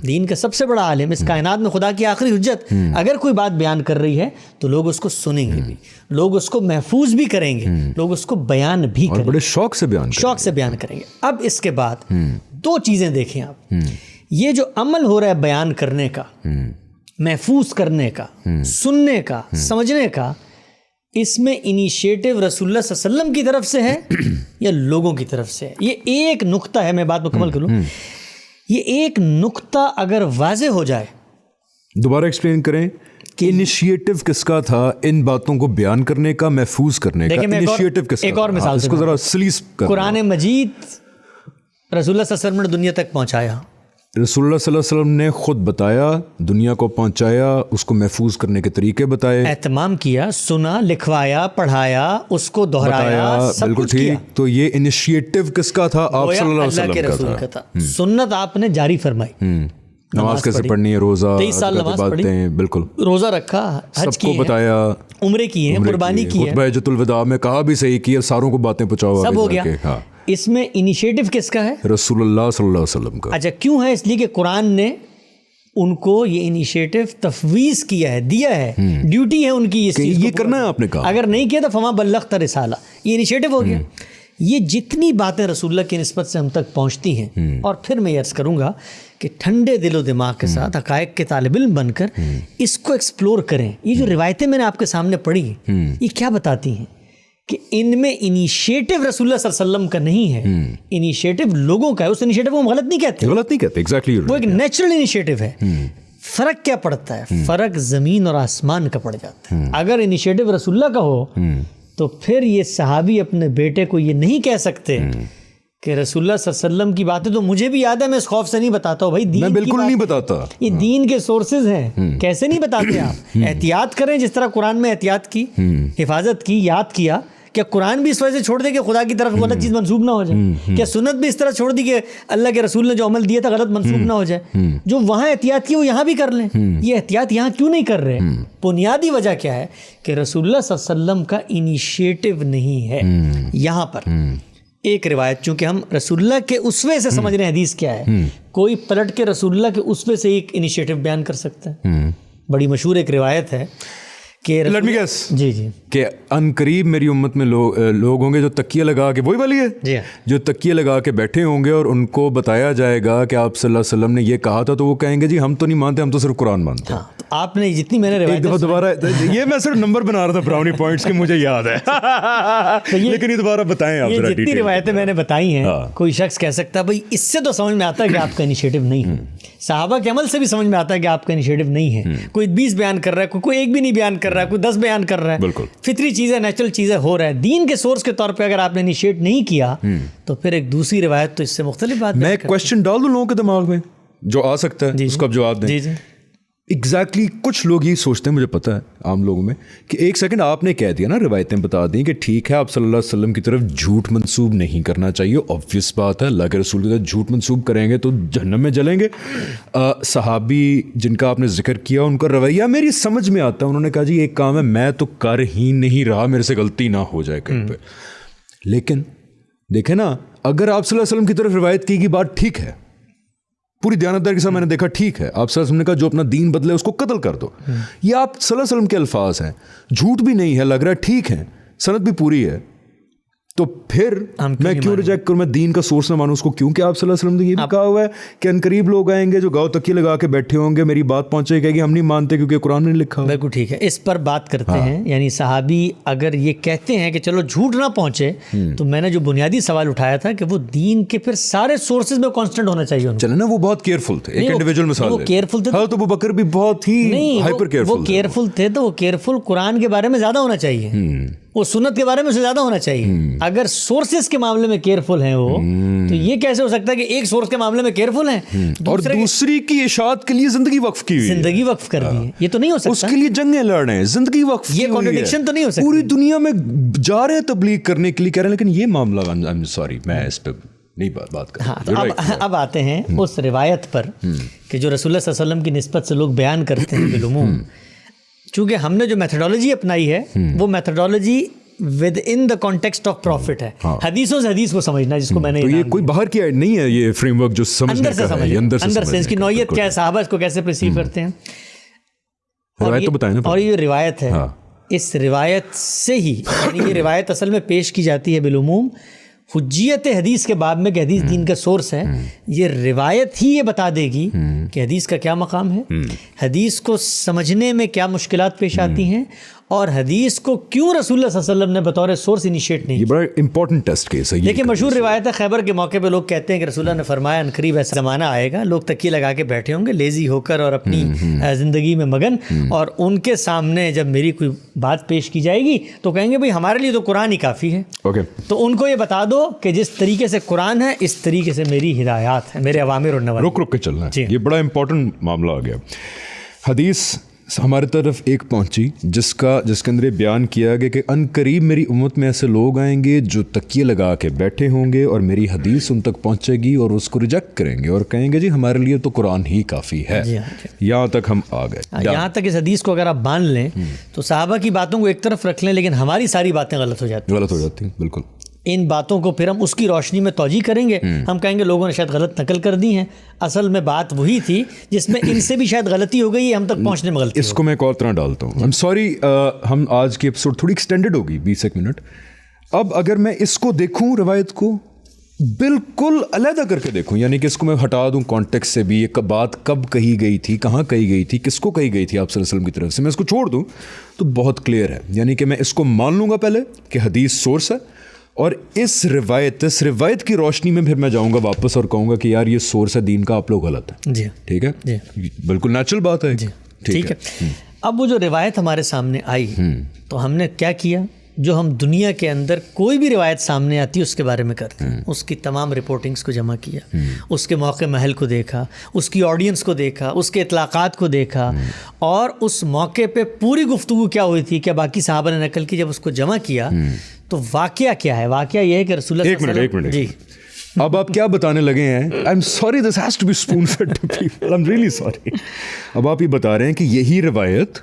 دین کا سب سے بڑا عالم، اس کائنات میں خدا کی آخری حجت اگر کوئی بات بیان کر رہی ہے تو لوگ اس کو سنیں گے بھی، لوگ اس کو محفوظ بھی کریں گے، لوگ اس کو بیان بھی کریں گے، بڑے شوق سے بیان کریں گے. اب اس کے بعد دو چیزیں دیکھیں آپ. یہ جو عمل ہو رہا ہے بیان کرنے کا، محفوظ کرنے کا، سننے کا، سمجھنے کا، اس میں انیشیٹو رسول اللہ صلی اللہ علیہ وسلم کی طرف سے ہے یا لوگوں کی طرف سے ہے؟ یہ ایک نقطہ ہے، میں بات مکمل کروں. یہ ایک نقطہ اگر واضح ہو جائے، دوبارہ ایکسپلین کریں کہ انیشیٹو کس کا تھا ان باتوں کو بیان کرنے کا، محفوظ کرنے کا. انیشیٹو کس کا؟ ایک اور مثال اس کو ذرا سلیس کریں. قرآن مجید رسول اللہ صلی اللہ علیہ وسلم نے دنیا تک پہنچایا، رسول اللہ صلی اللہ علیہ وسلم نے خود بتایا، دنیا کو پہنچایا، اس کو محفوظ کرنے کے طریقے بتائے، اہتمام کیا، سنا، لکھوایا، پڑھایا، اس کو دہرایا، سب بالکل کچھ کیا. ٹھیک. تو یہ انیشیٹو کس کا تھا؟ آپ صلی اللہ علیہ کے رسول وسلم کا تھا. سنت آپ نے جاری فرمائی، نماز کیسے پڑھنی ہے، روزہ 23 سال نماز پڑھی، بالکل روزہ رکھا، حج سب کو بتایا، عمرے کی ہیں، قربانی کی ہے، خطبہ حجۃ الوداع میں کہا بھی صحیح کیا، ساروں کو باتیں پہنچاؤ، سب ہو گیا. اس میں انیشیٹو کس کا ہے؟ رسول اللہ صلی اللہ علیہ وسلم کا. اچھا، کیوں ہے؟ اس لیے کہ قرآن نے ان کو یہ انیشیٹو تفویض کیا ہے، دیا ہے، ڈیوٹی ہے ان کی، یہ کرنا ہے آپ نے کہا. اگر نہیں کیا تو فما بلغت رسالہ، یہ انیشیٹو ہو گیا. یہ جتنی باتیں رسول اللہ کی نسبت سے ہم تک پہنچتی ہیں، اور پھر میں یہ عرض کروں گا کہ ٹھنڈے دل و دماغ کے ساتھ حقائق کے طالب علم بن کر اس کو ایکسپلور کریں. یہ جو روایتیں میں نے آپ کے سامنے پڑھی یہ کیا بتاتی ہیں کہ ان میں انیشیٹو رسول اللہ صلی اللہ علیہ وسلم کا نہیں ہے، انیشیٹو لوگوں کا ہے. اس انیشیٹو کو ہم غلط نہیں کہتے، ایگزیکٹلی وہ ایک نیچرل انیشیٹو ہے. فرق کیا پڑتا ہے؟ فرق زمین اور آسمان کا پڑ جاتا ہے. اگر انیشیٹو رسول اللہ کا ہو تو پھر یہ صحابی اپنے بیٹے کو یہ نہیں کہہ سکتے کہ رسول اللہ صلی اللہ علیہ وسلم کی باتیں تو مجھے بھی یاد ہے، میں اس خوف سے نہیں بتاتا ہوں. بھائی دین، میں بالکل نہیں بتاتا، یہ دین کے سورسز ہیں، کیسے نہیں بتاتے آپ؟ احتیاط کریں جس طرح قرآن میں احتیاط کی، حفاظت کی، یاد کیا. کیا قرآن بھی اس وجہ سے چھوڑ دے کہ خدا کی طرف غلط چیز منسوب نہ ہو جائے؟ کیا سنت بھی اس طرح چھوڑ دی کہ اللہ کے رسول نے جو عمل دیا تھا غلط منسوب نہ ہو جائے؟ جو وہاں احتیاط کی وہ یہاں بھی کر لیں. یہ احتیاط یہاں کیوں نہیں کر رہے؟ بنیادی وجہ کیا ہے کہ رسول اللہ صلی اللہ علیہ وسلم کا انیشیٹو نہیں ہے. یہاں پر ایک روایت، چونکہ ہم رسول اللہ کے اسوے سے سمجھ رہے ہیں حدیث کیا ہے، کوئی پلٹ کے رسول اللہ کے اسوے سے ایک انیشیٹو بیان کر سکتا ہے. بڑی مشہور ایک روایت ہے کہ لیٹ می گیس، جی کہ ان قریب میری امت میں لوگ ہوں گے جو تکیہ لگا کے، وہی والی ہے جی، جو تکیہ لگا کے بیٹھے ہوں گے اور ان کو بتایا جائے گا کہ آپ صلی اللہ علیہ وسلم نے یہ کہا تھا، تو وہ کہیں گے جی ہم تو نہیں مانتے، ہم تو صرف قرآن مانتے ہیں. ہاں، تو آپ نے جتنی میں نے ایک دفعہ دوبارہ یہ میں صرف نمبر بنا رہا تھا براؤنی پوائنٹس کے مجھے یاد ہے لیکن یہ دوبارہ بتائیں آپ ذرا. جتنی روایتیں میں نے بتائی ہیں کوئی شخص کہہ سکتا ہے بھائی اس سے تو سمجھ میں آتا ہے کہ آپ کا انیشیٹو نہیں ہے. صحابہ کے عمل سے بھی سمجھ میں آتا ہے کہ آپ کا انیشیٹو نہیں ہے. کوئی 20 بیان کر رہا ہے, کوئی ایک بھی نہیں بیان کر رہا ہے, کوئی 10 بیان کر رہا ہے. بالکل فطری چیزیں, نیچرل چیزیں ہو رہا ہے. دین کے سورس کے طور پہ اگر آپ نے انیشیٹ نہیں کیا تو پھر ایک دوسری روایت تو اس سے مختلف بات. میں ایک کوشچن ڈال دوں لوگوں کے دماغ میں جو آ سکتا ہے, اس کا جواب دیں. ایگزیکٹلی کچھ لوگ یہ سوچتے ہیں, مجھے پتہ ہے عام لوگوں میں, کہ ایک سیکنڈ آپ نے کہہ دیا نا, روایتیں بتا دیں کہ ٹھیک ہے آپ صلی اللہ علیہ وسلم کی طرف جھوٹ منسوب نہیں کرنا چاہیے, آبویس بات ہے, اللہ کے رسول کی طرف جھوٹ منسوب کریں گے تو جہنم میں جلیں گے. صحابی جن کا آپ نے ذکر کیا ان کا رویہ میری سمجھ میں آتا ہے, انہوں نے کہا جی ایک کام ہے میں تو کر ہی نہیں رہا, میرے سے غلطی نہ ہو جائے کہیں پہ. لیکن دیکھیں نا, اگر آپ صلی اللہ علیہ وسلم کی طرف روایت کی گئی بات ٹھیک ہے, پوری دیانتداری کے ساتھ میں نے دیکھا ٹھیک ہے, آپ صلی اللہ علیہ وسلم نے کہا جو اپنا دین بدلے اس کو قتل کر دو, یہ آپ صلی اللہ علیہ وسلم کے الفاظ ہیں, جھوٹ بھی نہیں ہے, لگ رہا ہے ٹھیک ہے, سند بھی پوری ہے, تو پھر میں کیوں ریجیکٹ کروں, میں دین کا سورس نہ مانوں اس کو, کیونکہ آپ صلی اللہ علیہ وسلم نے یہ بھی کہا ہوا ہے کہ ان قریب لوگ آئیں گے جو گاؤں تکیے لگا کے بیٹھے ہوں گے, میری بات پہنچے گی, ہم نہیں مانتے کیونکہ قرآن نے لکھا. بالکل ٹھیک ہے, اس پر بات کرتے ہیں. یعنی صحابی اگر یہ کہتے ہیں کہ چلو جھوٹ نہ پہنچے, تو میں نے جو بنیادی سوال اٹھایا تھا کہ وہ دین کے پھر سارے سورسز میں کانسٹنٹ ہونا چاہیے. چلے نا, وہ بہت کیئرفل تھے, ایک انڈیویجول مثال ہے, وہ کیئرفل تھے, حضرت ابوبکر بھی بہت ہی ہائپر کیئرفل, وہ کیئرفل تھے, تو وہ کیئرفل قرآن کے بارے میں زیادہ ہونا چاہیے, وہ سنت کے بارے میں سے زیادہ ہونا چاہیے. اگر سورسز کے معاملے میں کیئرفل ہیں وہ, تو یہ کیسے ہو سکتا ہے کہ ایک سورس کے معاملے میں کیئرفل ہیں اور دوسری کی اشاعت کے لیے زندگی وقف کی ہوئی, زندگی وقف کر دی ہے, یہ تو نہیں ہو سکتا. اس کے لیے جنگیں لڑ رہے ہیں, زندگی وقف, یہ کانٹرڈکشن تو نہیں ہو سکتا. پوری دنیا میں جا رہے ہیں تبلیغ کرنے کے لیے کہہ رہے ہیں, لیکن یہ معاملہ سوری میں اس پہ نہیں بات کر. ہاں, اب آتے ہیں اس روایت پر کہ جو رسول اللہ صلی اللہ علیہ وسلم کی نسبت سے لوگ بیان کرتے ہیں بالعموم. چونکہ ہم نے جو میتھڈالوجی اپنائی ہے وہ methodology with in the context of prophet ہے, حدیثوں سے حدیث کو سمجھنا, جس کو میں نے, تو یہ کوئی باہر کی ایڈ نہیں ہے, یہ فریم ورک جو سمجھنے کا ہے, اندر سے اس کی نوعیت کیا ہے, صحابہ اس کو کیسے پرسیو کرتے ہیں, روایت تو بتائیں نا. اور یہ روایت ہے, اس روایت سے ہی, یعنی یہ روایت اصل میں پیش کی جاتی ہے بالعموم حجیت حدیث کے باب میں کہ حدیث دین کا سورس ہے. یہ روایت ہی یہ بتا دے گی کہ حدیث کا کیا مقام ہے, حدیث کو سمجھنے میں کیا مشکلات پیش آتی ہیں, اور حدیث کو کیوں رسول اللہ صلی اللہ علیہ وسلم نے بطور سورس انیشیٹ نہیں. یہ بڑا امپورٹنٹ ٹیسٹ کیس ہے. لیکن مشہور روایت ہے خیبر کے موقع پہ لوگ کہتے ہیں کہ رسول اللہ نے فرمایا ان قریب ایسا زمانہ آئے گا, لوگ تکیے لگا کے بیٹھے ہوں گے لیزی ہو کر اور اپنی زندگی میں مگن, اور ان کے سامنے جب میری کوئی بات پیش کی جائے گی تو کہیں گے بھائی ہمارے لیے تو قرآن ہی کافی ہے. تو ان کو یہ بتا دو کہ جس طریقے سے قرآن ہے اس طریقے سے میری ہدایات ہیں, میرے اوامر اور نواہی. رک کے چلنا ہے, یہ بڑا امپورٹنٹ معاملہ آ گیا. حدیث ہمارے طرف ایک پہنچی جس کے اندر بیان کیا گیا کہ ان قریب میری امت میں ایسے لوگ آئیں گے جو تکیے لگا کے بیٹھے ہوں گے, اور میری حدیث ان تک پہنچے گی اور اس کو ریجیکٹ کریں گے اور کہیں گے جی ہمارے لیے تو قرآن ہی کافی ہے. یہاں تک ہم آ گئے. یہاں تک اس حدیث کو اگر آپ مان لیں تو صحابہ کی باتوں کو ایک طرف رکھ لیں, لیکن ہماری ساری باتیں غلط ہو جاتی ہیں. بالکل. ان باتوں کو پھر ہم اس کی روشنی میں توجیہ کریں گے, ہم کہیں گے لوگوں نے شاید غلط نقل کر دی ہیں, اصل میں بات وہی تھی جس میں ان سے بھی شاید غلطی ہو گئی ہے, ہم تک پہنچنے میں غلطی. اس کو میں ایک اور طرح ڈالتا ہوں, سوری ہم آج کی ایپیسوڈ تھوڑی ایکسٹینڈڈ ہوگی 20 منٹ. اب اگر میں اس کو دیکھوں روایت کو بالکل علیحدہ کر کے دیکھوں, یعنی کہ اس کو میں ہٹا دوں کانٹیکسٹ سے بھی, یہ بات کب کہی گئی تھی, کہاں کہی گئی تھی, کس کو کہی گئی تھی آپ صلی اللہ علیہ وسلم کی طرف سے, میں اس کو چھوڑ دوں تو بہت کلیئر ہے. یعنی کہ میں اس کو مان لوں گا پہلے کہ حدیث سورس ہے, اور اس روایت کی روشنی میں پھر میں جاؤں گا واپس اور کہوں گا کہ یار یہ سورس ہے دین کا, آپ لوگ غلط ہیں. جی ٹھیک ہے, بالکل نیچرل بات ہے. ٹھیک ہے. اب وہ جو روایت ہمارے سامنے آئی تو ہم نے کیا کیا, جو ہم دنیا کے اندر کوئی بھی روایت سامنے آتی ہے اس کے بارے میں کرتے ہیں, اس کی تمام رپورٹنگز کو جمع کیا, اس کے موقع محل کو دیکھا, اس کی آڈینس کو دیکھا, اس کے اطلاقات کو دیکھا, اور اس موقع پہ پوری گفتگو کیا ہوئی تھی, کیا باقی صحابہ نے نقل کی, جب اس کو جمع کیا تو واقعہ کیا ہے. واقعہ یہ ہے کہ رسول اللہ صلی اللہ علیہ وسلم, جی اب آپ کیا بتانے لگے ہیں, I'm sorry this has to be spoon fed to people, I'm really sorry. اب آپ یہ بتا رہے ہیں کہ یہی روایت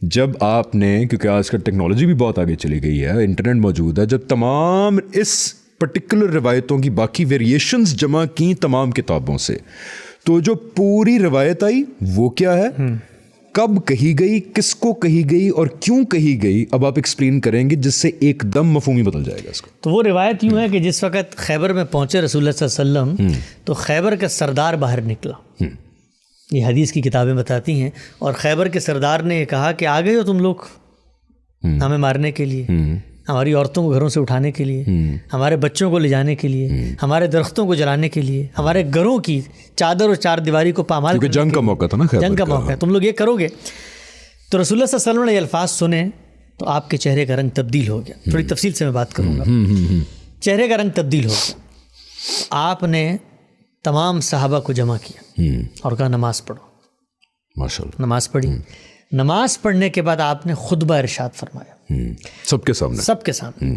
جب آپ نے, کیونکہ آج کل ٹیکنالوجی بھی بہت آگے چلی گئی ہے, انٹرنیٹ موجود ہے, جب تمام اس پرٹیکولر روایتوں کی باقی ویریشنز جمع کی تمام کتابوں سے, تو جو پوری روایت آئی وہ کیا ہے, کب کہی گئی, کس کو کہی گئی اور کیوں کہی گئی, اب آپ ایکسپلین کریں گے جس سے ایک دم مفہوم ہی بدل جائے گا اس کا. تو وہ روایت یوں ہے کہ جس وقت خیبر میں پہنچے رسول اللہ صلی اللہ علیہ وسلم تو خیبر کا سردار باہر نکلا, یہ حدیث کی کتابیں بتاتی ہیں. اور خیبر کے سردار نے یہ کہا کہ آ گئے ہو تم لوگ ہمیں مارنے کے لیے, ہماری عورتوں کو گھروں سے اٹھانے کے لیے, ہمارے بچوں کو لے جانے کے لیے, ہمارے درختوں کو جلانے کے لیے, ہمارے گھروں کی چادر اور چار دیواری کو پامال کیونکہ جنگ کا موقع تھا نا, جنگ کا موقع ہے, تم لوگ یہ کرو گے. تو رسول اللہ صلی اللہ علیہ وسلم نے یہ الفاظ سنے تو آپ کے چہرے کا رنگ تبدیل ہو گیا. تھوڑی تفصیل سے میں بات کروں گا. چہرے کا رنگ تبدیل ہو گیا. آپ نے تمام صحابہ کو جمع کیا اور کہا نماز پڑھو. ماشاءاللہ. نماز پڑھی. نماز پڑھنے کے بعد آپ نے خطبہ ارشاد فرمایا سب کے سامنے. سب کے سامنے.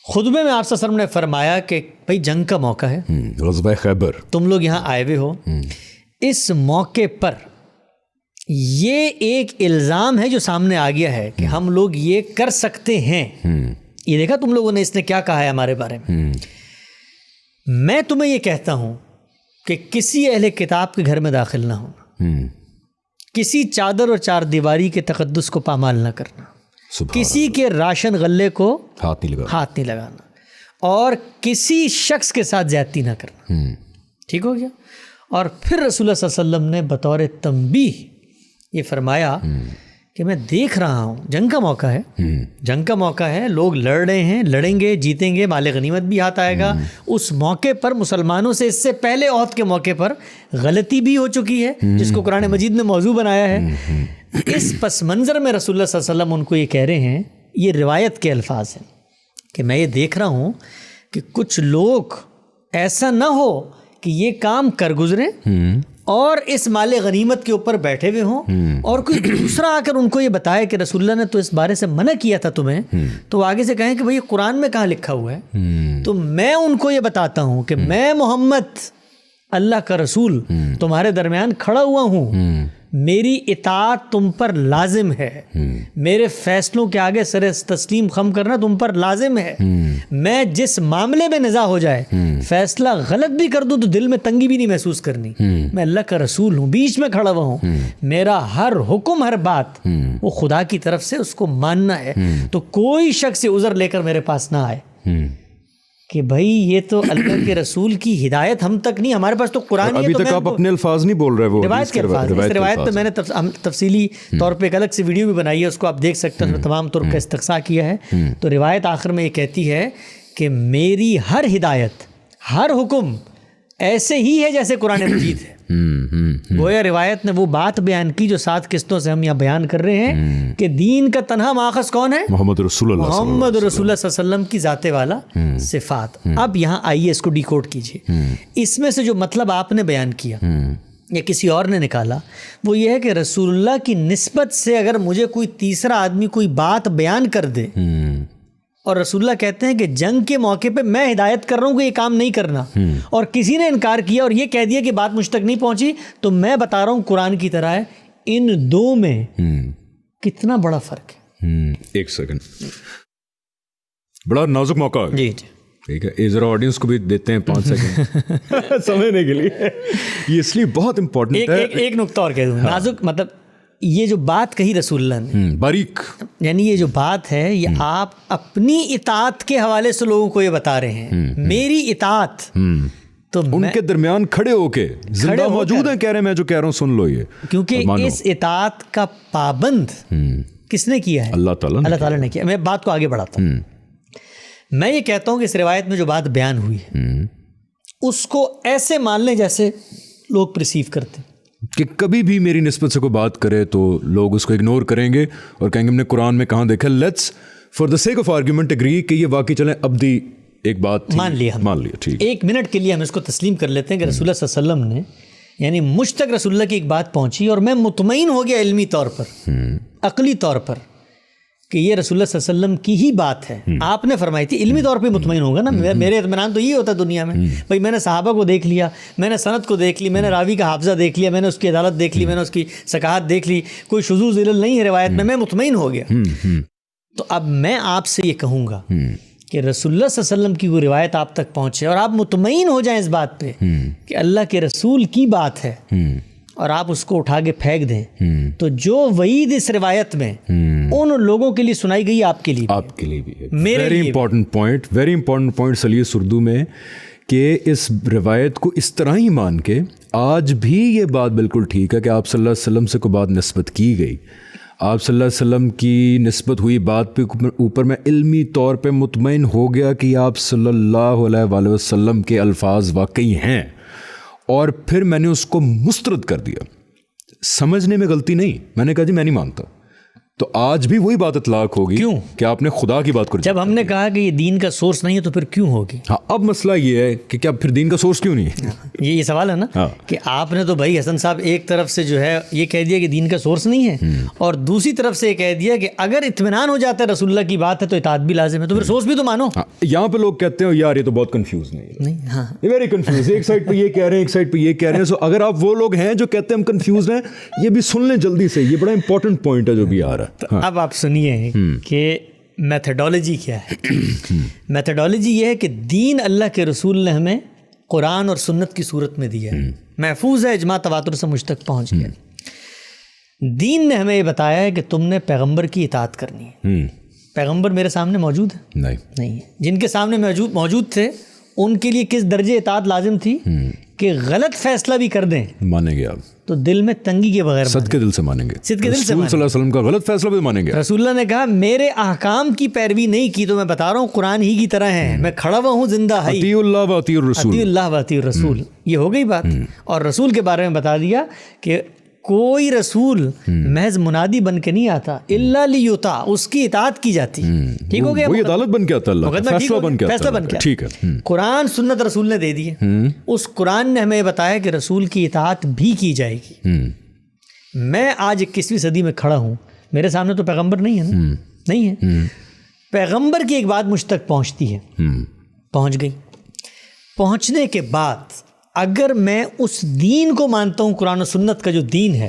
خطبے میں آپ صلی اللہ علیہ وسلم نے فرمایا کہ بھائی جنگ کا موقع ہے, غزوہ خیبر, تم لوگ یہاں آئے ہوئے ہو. اس موقع پر یہ ایک الزام ہے جو سامنے آ گیا ہے کہ ہم لوگ یہ کر سکتے ہیں. یہ دیکھا تم لوگوں نے اس نے کیا کہا ہے ہمارے بارے میں. میں تمہیں یہ کہتا ہوں کہ کسی اہل کتاب کے گھر میں داخل نہ ہونا, کسی چادر اور چار دیواری کے تقدس کو پامال نہ کرنا, کسی کے راشن غلے کو ہاتھ نہیں لگانا, اور کسی شخص کے ساتھ زیادتی نہ کرنا. ٹھیک ہو گیا. اور پھر رسول اللہ صلی اللہ علیہ وسلم نے بطور تنبیہ یہ فرمایا کہ میں دیکھ رہا ہوں جنگ کا موقع ہے, جنگ کا موقع ہے, لوگ لڑ رہے ہیں, لڑیں گے, جیتیں گے, مال غنیمت بھی ہاتھ آئے گا. اس موقع پر مسلمانوں سے اس سے پہلے عہد کے موقع پر غلطی بھی ہو چکی ہے جس کو قرآن مجید نے موضوع بنایا ہے. اس پس منظر میں رسول اللہ صلی اللہ علیہ وسلم ان کو یہ کہہ رہے ہیں, یہ روایت کے الفاظ ہیں کہ میں یہ دیکھ رہا ہوں کہ کچھ لوگ ایسا نہ ہو کہ یہ کام کر گزریں اور اس مال غنیمت کے اوپر بیٹھے ہوئے ہوں, اور کوئی دوسرا آ کر ان کو یہ بتائے کہ رسول اللہ نے تو اس بارے سے منع کیا تھا تمہیں, تو آگے سے کہیں کہ بھئی قرآن میں کہاں لکھا ہوا ہے. تو میں ان کو یہ بتاتا ہوں کہ میں محمد اللہ کا رسول تمہارے درمیان کھڑا ہوا ہوں, میری اطاعت تم پر لازم ہے, میرے فیصلوں کے آگے سر تسلیم خم کرنا تم پر لازم ہے. میں جس معاملے میں نزاع ہو جائے, فیصلہ غلط بھی کر دوں تو دل میں تنگی بھی نہیں محسوس کرنی. میں اللہ کا رسول ہوں, بیچ میں کھڑا ہوا ہوں, میرا ہر حکم ہر بات وہ خدا کی طرف سے اس کو ماننا ہے. تو کوئی شخص عذر لے کر میرے پاس نہ آئے کہ بھائی یہ تو اللہ کے رسول کی ہدایت ہم تک نہیں, ہمارے پاس تو قرآن. ابھی تک آپ اپنے الفاظ نہیں بول رہے, وہ روایت کے الفاظ. اس روایت پہ میں نے تفصیلی طور پہ ایک الگ سے ویڈیو بھی بنائی ہے, اس کو آپ دیکھ سکتے ہیں, تمام طرق کا استقصاء کیا ہے. تو روایت آخر میں یہ کہتی ہے کہ میری ہر ہدایت, ہر حکم ایسے ہی ہے جیسے قرآن مجید ہے. گویا روایت نے وہ بات بیان کی جو 7 قسطوں سے ہم یہاں بیان کر رہے ہیں کہ دین کا تنہا ماخذ کون ہے؟ محمد رسول اللہ صلی اللہ علیہ وسلم کی ذات والا صفات. اب یہاں آئیے اس کو ڈیکوڈ کیجئے. اس میں سے جو مطلب آپ نے بیان کیا یا کسی اور نے نکالا وہ یہ ہے کہ رسول اللہ کی نسبت سے اگر مجھے کوئی تیسرا آدمی کوئی بات بیان کر دے, اور رسول اللہ کہتے ہیں کہ جنگ کے موقع پہ میں ہدایت کر رہا ہوں کہ یہ کام نہیں کرنا, اور کسی نے انکار کیا اور یہ کہہ دیا کہ بات مجھ تک نہیں پہنچی, تو میں بتا رہا ہوں قرآن کی طرح ہے. ان دو میں کتنا بڑا فرق ہے. ایک سیکنڈ, بڑا نازک موقع ہے. جی ٹھیک ہے, ذرا آڈینس کو بھی دیتے ہیں 5 سیکنڈ سمجھنے کے لیے. یہ اس لیے بہت امپورٹنٹ ہے. ایک نقطہ اور کہہ دوں, نازک مطلب یہ جو بات کہی رسول اللہ نے باریک, یعنی یہ جو بات ہے یہ آپ اپنی اطاعت کے حوالے سے لوگوں کو یہ بتا رہے ہیں, میری اطاعت. تو ان کے درمیان کھڑے ہو کے زندہ موجود ہیں, کہہ رہے ہیں میں جو کہہ رہا ہوں سن لو یہ, کیونکہ اس اطاعت کا پابند کس نے کیا ہے؟ اللہ تعالیٰ نے کیا. میں بات کو آگے بڑھاتا ہوں. میں یہ کہتا ہوں کہ اس روایت میں جو بات بیان ہوئی ہے اس کو ایسے مان لیں جیسے لوگ پرسیو کرتے ہیں کہ کبھی بھی میری نسبت سے کوئی بات کرے تو لوگ اس کو اگنور کریں گے اور کہیں گے ہم نے قرآن میں کہاں دیکھا, let's for the sake of argument agree کہ یہ واقعی چلیں ابدی ایک بات مان لیا. ٹھیک, 1 منٹ کے لیے ہم اس کو تسلیم کر لیتے ہیں کہ رسول اللہ صلی اللہ علیہ وسلم نے, یعنی مجھ تک رسول اللہ کی ایک بات پہنچی اور میں مطمئن ہو گیا علمی طور پر, عقلی طور پر کہ یہ رسول اللہ صلی اللہ علیہ وسلم کی ہی بات ہے. آپ نے فرمائی تھی, علمی طور پہ مطمئن ہوگا نا. میرے اطمینان تو یہ ہوتا ہے دنیا میں, بھائی میں نے صحابہ کو دیکھ لیا, میں نے سند کو دیکھ لی, میں نے راوی کا حافظہ دیکھ لیا, میں نے اس کی عدالت دیکھ لی, میں نے اس کی ثقافت دیکھ لی, کوئی شذوذ علل نہیں ہے روایت میں مطمئن ہو گیا. تو اب میں آپ سے یہ کہوں گا کہ رسول اللہ صلی اللہ علیہ وسلم کی وہ روایت آپ تک پہنچے اور آپ مطمئن ہو جائیں اس بات پہ کہ اللہ کے رسول کی بات ہے, اور آپ اس کو اٹھا کے پھینک دیں, تو جو وعید اس روایت میں ان لوگوں کے لیے سنائی گئی آپ کے لیے بھی ہے. ویری امپورٹنٹ پوائنٹ سلیس اردو میں کہ اس روایت کو اس طرح ہی مان کے آج بھی یہ بات بالکل ٹھیک ہے کہ آپ صلی اللہ علیہ وسلم سے کوئی بات نسبت کی گئی, آپ صلی اللہ علیہ وسلم کی نسبت ہوئی بات پہ اوپر میں علمی طور پہ مطمئن ہو گیا کہ آپ صلی اللہ علیہ وآلہ وسلم کے الفاظ واقعی ہیں, اور پھر میں نے اس کو مسترد کر دیا. سمجھنے میں غلطی نہیں, میں نے کہا جی میں نہیں مانتا, تو آج بھی وہی بات اطلاق ہوگی. کیوں کہ آپ نے خدا کی بات کر, جب ہم نے کہا کہ یہ دین کا سورس نہیں ہے تو پھر کیوں ہوگی؟ ہاں اب مسئلہ یہ ہے کہ کیا پھر دین کا سورس کیوں نہیں ہے؟ یہ سوال ہے نا کہ آپ نے تو بھائی حسن صاحب ایک طرف سے جو ہے یہ کہہ دیا کہ دین کا سورس نہیں ہے, اور دوسری طرف سے یہ کہہ دیا کہ اگر اطمینان ہو جاتا ہے رسول اللہ کی بات ہے تو اطاعت بھی لازم ہے, تو پھر سورس بھی تو مانو. یہاں پہ لوگ کہتے ہیں یار یہ تو بہت کنفیوز نہیں, یہ ویری کنفیوز, ایک سائڈ پہ یہ کہہ رہے ہیں ایک سائڈ پہ یہ کہہ رہے ہیں. سو اگر آپ وہ لوگ ہیں جو کہتے ہیں ہم کنفیوز ہیں, یہ بھی سن لیں جلدی سے, یہ بڑا امپورٹنٹ پوائنٹ ہے جو بھی آ رہا ہے. اب آپ سنیے کہ میتھڈالوجی کیا ہے. میتھڈالوجی یہ ہے کہ دین اللہ کے رسول نے ہمیں قرآن اور سنت کی صورت میں دیا ہے, محفوظ ہے, اجماع تواتر سے مجھ تک پہنچ گیا. دین نے ہمیں یہ بتایا ہے کہ تم نے پیغمبر کی اطاعت کرنی ہے. پیغمبر میرے سامنے موجود ہے نہیں ہے, جن کے سامنے موجود تھے ان کے لیے کس درجے اطاعت لازم تھی کہ غلط فیصلہ بھی کر دیں مانیں گے آپ تو دل میں تنگی کے بغیر صدقے کے دل سے مانیں گے, صدقے کے دل سے رسول صلی اللہ علیہ وسلم کا غلط فیصلہ بھی مانیں گے. رسول اللہ نے کہا میرے احکام کی پیروی نہیں کی تو میں بتا رہا ہوں قرآن ہی کی طرح ہے, میں کھڑا ہوا ہوں زندہ ہے, اطیعوا اللہ و اطیعوا الرسول, اطیعوا اللہ و اطیعوا الرسول. یہ ہو گئی بات. اور رسول کے بارے میں بتا دیا کہ کوئی رسول محض منادی بن کے نہیں آتا, الا لیطاع, اس کی اطاعت کی جاتی. ٹھیک ہو گیا, وہی عدالت بن کے آتا ہے, اللہ فیصلہ بن کے آتا ہے. ٹھیک ہے, قرآن سنت رسول نے دے دی ہے, اس قرآن نے ہمیں بتایا کہ رسول کی اطاعت بھی کی جائے گی. میں آج 21ویں صدی میں کھڑا ہوں, میرے سامنے تو پیغمبر نہیں ہے نا, نہیں ہے. پیغمبر کی ایک بات مجھ تک پہنچتی ہے, پہنچ گئی. پہنچنے کے بعد اگر میں اس دین کو مانتا ہوں, قرآن و سنت کا جو دین ہے,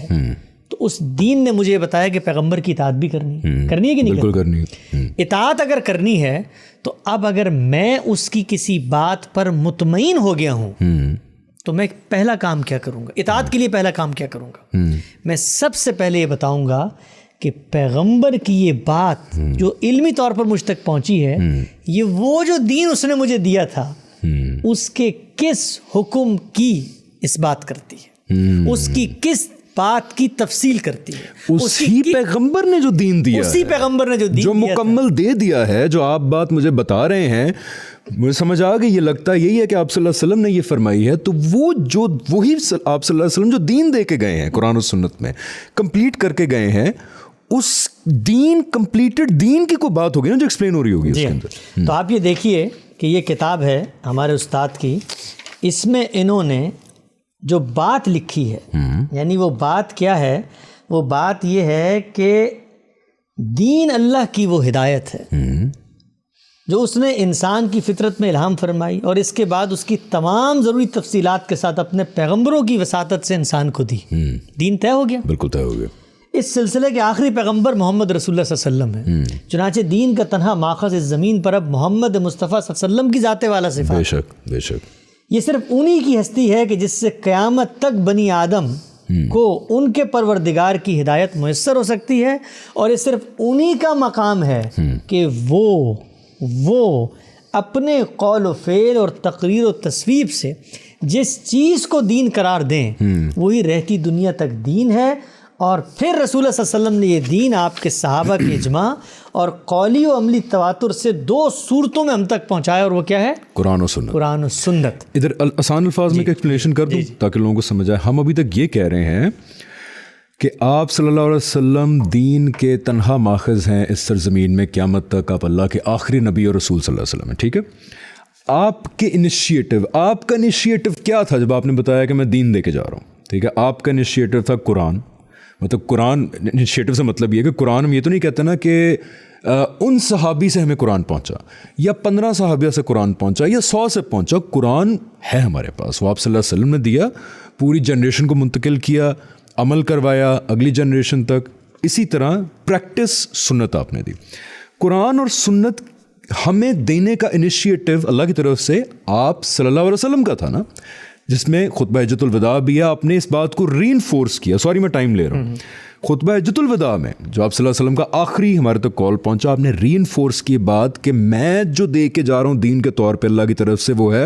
تو اس دین نے مجھے بتایا کہ پیغمبر کی اطاعت بھی کرنی ہے کہ نہیں؟ بالکل کرنی ہے. اطاعت اگر کرنی ہے تو اب اگر میں اس کی کسی بات پر مطمئن ہو گیا ہوں تو میں پہلا کام کیا کروں گا؟ اطاعت کے لیے پہلا کام کیا کروں گا؟ میں سب سے پہلے یہ بتاؤں گا کہ پیغمبر کی یہ بات جو علمی طور پر مجھ تک پہنچی ہے, یہ وہ جو دین اس نے مجھے دیا تھا اس کے کس حکم کی اس بات کرتی ہے, اس کی کس بات کی تفصیل کرتی ہے. اسی پیغمبر نے جو دین دیا, اسی پیغمبر نے جو دین جو مکمل دے دیا ہے, جو آپ بات مجھے بتا رہے ہیں, مجھے سمجھ آ گئی. یہ لگتا یہی ہے کہ آپ صلی اللہ علیہ وسلم نے یہ فرمائی ہے, تو وہ جو وہی آپ صلی اللہ علیہ وسلم جو دین دے کے گئے ہیں قرآن و سنت میں, کمپلیٹ کر کے گئے ہیں, اس دین کمپلیٹڈ دین کی کوئی بات ہوگی نا جو ایکسپلین ہو رہی ہوگی اس کے اندر. تو آپ یہ دیکھیے کہ یہ کتاب ہے ہمارے استاد کی, اس میں انہوں نے جو بات لکھی ہے, یعنی وہ بات کیا ہے؟ وہ بات یہ ہے کہ دین اللہ کی وہ ہدایت ہے جو اس نے انسان کی فطرت میں الہام فرمائی, اور اس کے بعد اس کی تمام ضروری تفصیلات کے ساتھ اپنے پیغمبروں کی وساطت سے انسان کو دی. دین طے ہو گیا, بالکل طے ہو گیا. اس سلسلے کے آخری پیغمبر محمد رسول اللہ صلی اللہ علیہ وسلم ہے. چنانچہ دین کا تنہا ماخذ اس زمین پر اب محمد مصطفیٰ صلی اللہ علیہ وسلم کی ذات والا صفات. بے شک بے شک. یہ صرف انہی کی ہستی ہے کہ جس سے قیامت تک بنی آدم کو ان کے پروردگار کی ہدایت میسر ہو سکتی ہے, اور یہ صرف انہی کا مقام ہے کہ وہ اپنے قول و فعل اور تقریر و تصویب سے جس چیز کو دین قرار دیں وہی رہتی دنیا تک دین ہے. اور پھر رسول اللہ صلی اللہ علیہ وسلم نے یہ دین آپ کے صحابہ کے اجماع اور قولی و عملی تواتر سے 2 صورتوں میں ہم تک پہنچایا, اور وہ کیا ہے؟ قرآن و سنت. قرآن و سنت. ادھر آسان الفاظ میں ایک ایکسپلینیشن کر دوں تاکہ لوگوں کو سمجھ آئے. ہم ابھی تک یہ کہہ رہے ہیں کہ آپ صلی اللہ علیہ وسلم دین کے تنہا ماخذ ہیں اس سرزمین میں, قیامت تک آپ اللہ کے آخری نبی اور رسول صلی اللہ علیہ وسلم ہیں. ٹھیک ہے, آپ کا انیشیٹو کیا تھا جب آپ نے بتایا کہ میں دین دے کے جا رہا ہوں؟ ٹھیک ہے, آپ کا انیشیٹو تھا قرآن. مطلب قرآن انیشیٹو سے مطلب یہ کہ قرآن ہم یہ تو نہیں کہتے نا کہ ان صحابی سے ہمیں قرآن پہنچا, یا 15 صحابیہ سے قرآن پہنچا, یا 100 سے پہنچا. قرآن ہے ہمارے پاس, وہ آپ صلی اللہ علیہ وسلم نے دیا, پوری جنریشن کو منتقل کیا, عمل کروایا اگلی جنریشن تک. اسی طرح پریکٹس سنت آپ نے دی. قرآن اور سنت ہمیں دینے کا انیشیٹو اللہ کی طرف سے آپ صلی اللہ علیہ وسلم کا تھا نا, جس میں خطبہ حجۃ الوداع بھی ہے. آپ نے اس بات کو ری انفورس کیا. سوری میں ٹائم لے رہا ہوں. خطبہ حجۃ الوداع میں جو آپ صلی اللہ علیہ وسلم کا آخری ہمارے تک کال پہنچا, آپ نے ری انفورس کی بات کہ میں جو دے کے جا رہا ہوں دین کے طور پہ اللہ کی طرف سے وہ ہے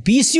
20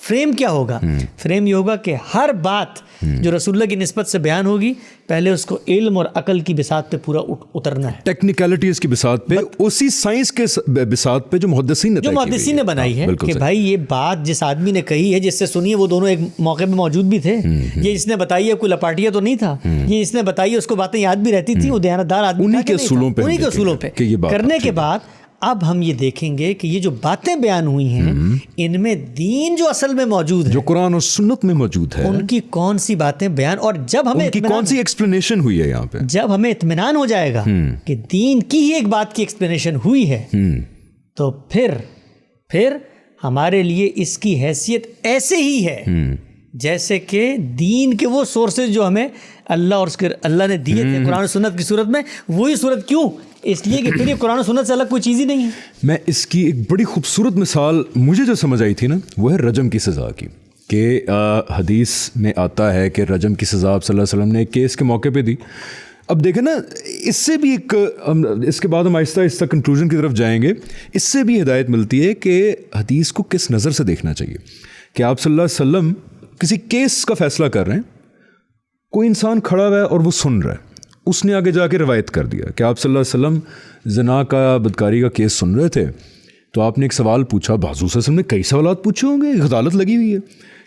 فریم کیا ہوگا؟ فریم یہ ہوگا کہ ہر بات جو رسول اللہ کی نسبت سے بیان ہوگی پہلے اس کو علم اور عقل کی بساط پہ پورا اترنا ہے، ٹیکنیکلٹیز کی بساط پہ، اسی سائنس کے بساط پہ جو محدثین نے بنائی ہے کہ بھائی یہ بات جس آدمی نے کہی ہے، جس سے سنی ہے، وہ دونوں ایک موقع پہ موجود بھی تھے، یہ اس نے بتائی ہے کوئی لپاٹیا تو نہیں تھا، یہ اس نے بتائی ہے اس کو باتیں یاد بھی رہتی تھیں، وہ دیانتدار آدمی، انہی کے اصولوں پہ کرنے کے بعد اب ہم یہ دیکھیں گے کہ یہ جو باتیں بیان ہوئی ہیں ان میں دین جو اصل میں موجود ہے، جو قرآن اور سنت میں موجود ہے، ان کی کون سی باتیں بیان، اور جب ہمیں کون سی ایکسپلینیشن ہوئی ہے یہاں پہ، جب ہمیں اطمینان ہو جائے گا کہ دین کی ہی ایک بات کی ایکسپلینیشن ہوئی ہے تو پھر ہمارے لیے اس کی حیثیت ایسے ہی ہے جیسے کہ دین کے وہ سورسز جو ہمیں اللہ اور اللہ نے دیے تھے قرآن و سنت کی صورت میں، وہی صورت کیوں؟ اس لیے کہ پھر یہ قرآن و سنت سے الگ کوئی چیز ہی نہیں ہے۔ میں اس کی ایک بڑی خوبصورت مثال مجھے جو سمجھ آئی تھی نا، وہ ہے رجم کی سزا کی، کہ حدیث میں آتا ہے کہ رجم کی سزا آپ صلی اللہ علیہ وسلم نے ایک کیس کے موقع پہ دی۔ اب دیکھیں نا، اس سے بھی ایک، اس کے بعد ہم آہستہ آہستہ کنکلوژن کی طرف جائیں گے، اس سے بھی ہدایت ملتی ہے کہ حدیث کو کس نظر سے دیکھنا چاہیے، کہ آپ صلی اللہ علیہ وسلم کسی کیس کا فیصلہ کر رہے ہیں، کوئی انسان کھڑا ہوا ہے اور وہ سن رہا ہے، اس نے آگے جا کے روایت کر دیا کہ آپ صلی اللہ علیہ وسلم زنا کا، بدکاری کا کیس سن رہے تھے، تو آپ نے ایک سوال پوچھا، حضور صلی اللہ علیہ وسلم نے کئی سوالات پوچھے ہوں گے، عدالت لگی ہوئی ہے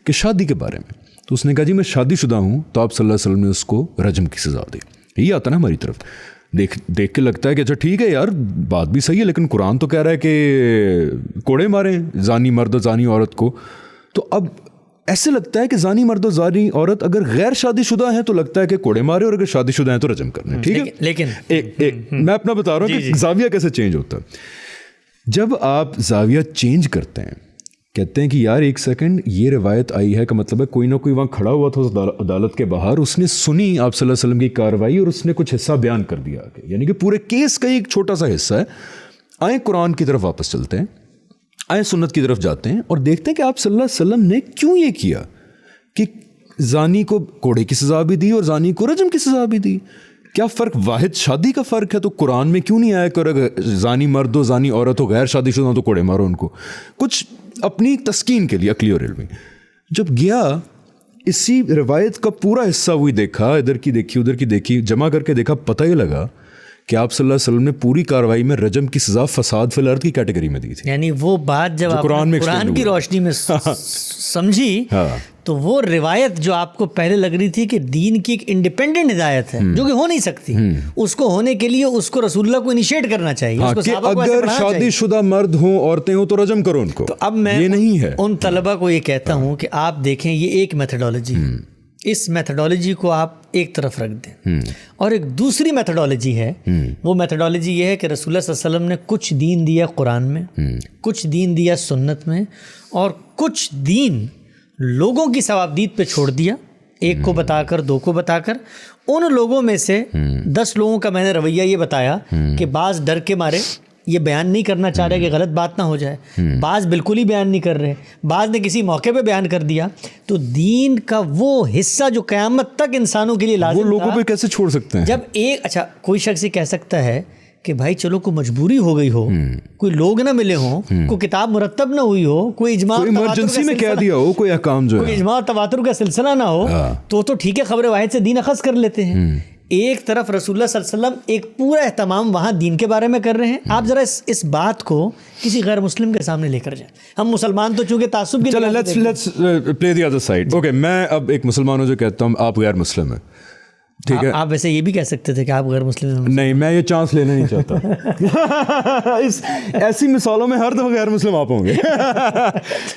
کہ شادی کے بارے میں، تو اس نے کہا جی میں شادی شدہ ہوں، تو آپ صلی اللہ علیہ وسلم نے اس کو رجم کی سزا دی۔ یہی آتا نا ہماری طرف، دیکھ کے لگتا ہے کہ اچھا ٹھیک ہے یار، بات بھی صحیح ہے، لیکن قرآن تو کہہ رہا ہے کہ کوڑے ماریں زانی مرد و زانی عورت کو، تو اب ایسے لگتا ہے کہ زانی مرد و زانی عورت اگر غیر شادی شدہ ہیں تو لگتا ہے کہ کوڑے مارے، اور اگر شادی شدہ ہیں تو رجم کرنا ہے، ٹھیک ہے؟ لیکن میں اپنا بتا رہا ہوں کہ زاویہ کیسے چینج ہوتا ہے۔ جب آپ زاویہ چینج کرتے ہیں، کہتے ہیں کہ یار ایک سیکنڈ، یہ روایت آئی ہے کہ مطلب ہے کوئی نہ کوئی وہاں کھڑا ہوا تھا عدالت کے باہر، اس نے سنی آپ صلی اللہ علیہ وسلم کی کارروائی اور اس نے کچھ حصہ بیان کر دیا، یعنی کہ پورے کیس کا ایک چھوٹا سا حصہ ہے۔ آئیں قرآن کی طرف واپس چلتے ہیں، آئیں سنت کی طرف جاتے ہیں اور دیکھتے ہیں کہ آپ صلی اللہ علیہ وسلم نے کیوں یہ کیا کہ زانی کو کوڑے کی سزا بھی دی اور زانی کو رجم کی سزا بھی دی۔ کیا فرق واحد شادی کا فرق ہے؟ تو قرآن میں کیوں نہیں آیا کہ اگر زانی مرد ہو، زانی عورت ہو، غیر شادی شدہ ہو تو کوڑے مارو ان کو؟ کچھ اپنی تسکین کے لیے، عقلی اور علمی۔ جب گیا اسی روایت کا پورا حصہ وہی دیکھا، ادھر کی دیکھی ادھر کی دیکھی، جمع کر کے دیکھا، پتہ یہ لگا کہ آپ صلی اللہ علیہ وسلم نے پوری کارروائی میں رجم کی سزا فساد فی الارض کی کیٹیگری میں دی تھی۔ یعنی وہ بات جب آپ قرآن کی روشنی میں سمجھی تو وہ روایت جو آپ کو پہلے لگ رہی تھی کہ دین کی ایک انڈیپینڈنٹ ہدایت ہے جو کہ ہو نہیں سکتی، اس کو ہونے کے لیے اس کو رسول اللہ کو انیشیٹ کرنا چاہیے کہ اگر شادی شدہ مرد ہوں، عورتیں ہوں تو رجم کرو ان کو۔ تو اب میں یہ نہیں ہے، ان طلبہ کو یہ کہتا ہوں کہ آپ دیکھیں یہ ایک میتھڈالوجی، اس میتھڈالوجی کو آپ ایک طرف رکھ دیں، اور ایک دوسری میتھڈالوجی ہے، وہ میتھڈالوجی یہ ہے کہ رسول اللہ صلی اللہ علیہ وسلم نے کچھ دین دیا قرآن میں، کچھ دین دیا سنت میں، اور کچھ دین لوگوں کی ثوابدید پہ چھوڑ دیا، ایک کو بتا کر، دو کو بتا کر۔ ان لوگوں میں سے 10 لوگوں کا میں نے رویہ یہ بتایا کہ بعض ڈر کے مارے یہ بیان نہیں کرنا چاہ رہے کہ غلط بات نہ ہو جائے، بعض بالکل ہی بیان نہیں کر رہے، بعض نے کسی موقع پہ بیان کر دیا۔ تو دین کا وہ حصہ جو قیامت تک انسانوں کے لیے لازم وہ لوگوں پہ کیسے چھوڑ سکتے ہیں؟ جب ایک اچھا کوئی شخص یہ کہہ سکتا ہے کہ بھائی چلو کوئی مجبوری ہو گئی ہو، کوئی لوگ نہ ملے ہوں، کوئی کتاب مرتب نہ ہوئی ہو، کوئی اجماع ایمرجنسی میں کہہ دیا ہو، کوئی احکام جو ہے، کوئی اجماع تواتر کا سلسلہ نہ ہو، تو ٹھیک ہے، خبر واحد سے دین اخذ کر لیتے ہیں۔ ایک طرف رسول اللہ صلی اللہ علیہ وسلم ایک پورا اہتمام وہاں دین کے بارے میں کر رہے ہیں۔ آپ ذرا اس بات کو کسی غیر مسلم کے سامنے لے کر جائیں۔ ہم مسلمان تو چونکہ تعصب کی چلیں let's play the other side. Okay, میں اب ایک مسلمان ہوں جو کہتا ہوں آپ غیر مسلم ہیں، ٹھیک ہے؟ آپ ویسے یہ بھی کہہ سکتے تھے کہ آپ غیر مسلم ہیں۔ نہیں، میں یہ چانس لینا نہیں چاہتا، ایسی مثالوں میں ہر دفعہ غیر مسلم آپ ہوں گے،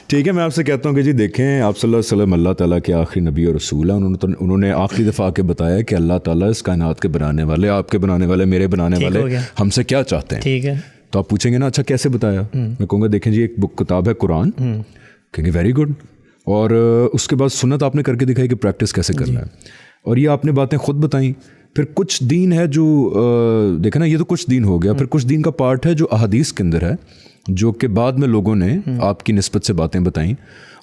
ٹھیک ہے؟ میں آپ سے کہتا ہوں کہ جی دیکھیں، آپ صلی اللہ علیہ وسلم اللہ تعالیٰ کے آخری نبی اور رسول ہیں، انہوں نے آخری دفعہ آ کے بتایا کہ اللہ تعالیٰ اس کائنات کے بنانے والے، آپ کے بنانے والے، میرے بنانے والے ہم سے کیا چاہتے ہیں، ٹھیک ہے؟ تو آپ پوچھیں گے نا اچھا کیسے بتایا؟ میں کہوں گا دیکھیں جی ایک کتاب ہے قرآن، کہیں گے ویری گڈ، اور اس کے بعد سنت آپ نے کر کے دکھائی کہ پریکٹس کیسے کرنا ہے، اور یہ آپ نے باتیں خود بتائیں۔ پھر کچھ دین ہے جو دیکھیں نا، یہ تو کچھ دین ہو گیا، پھر کچھ دین کا پارٹ ہے جو احادیث کے اندر ہے، جو کہ بعد میں لوگوں نے آپ کی نسبت سے باتیں بتائیں،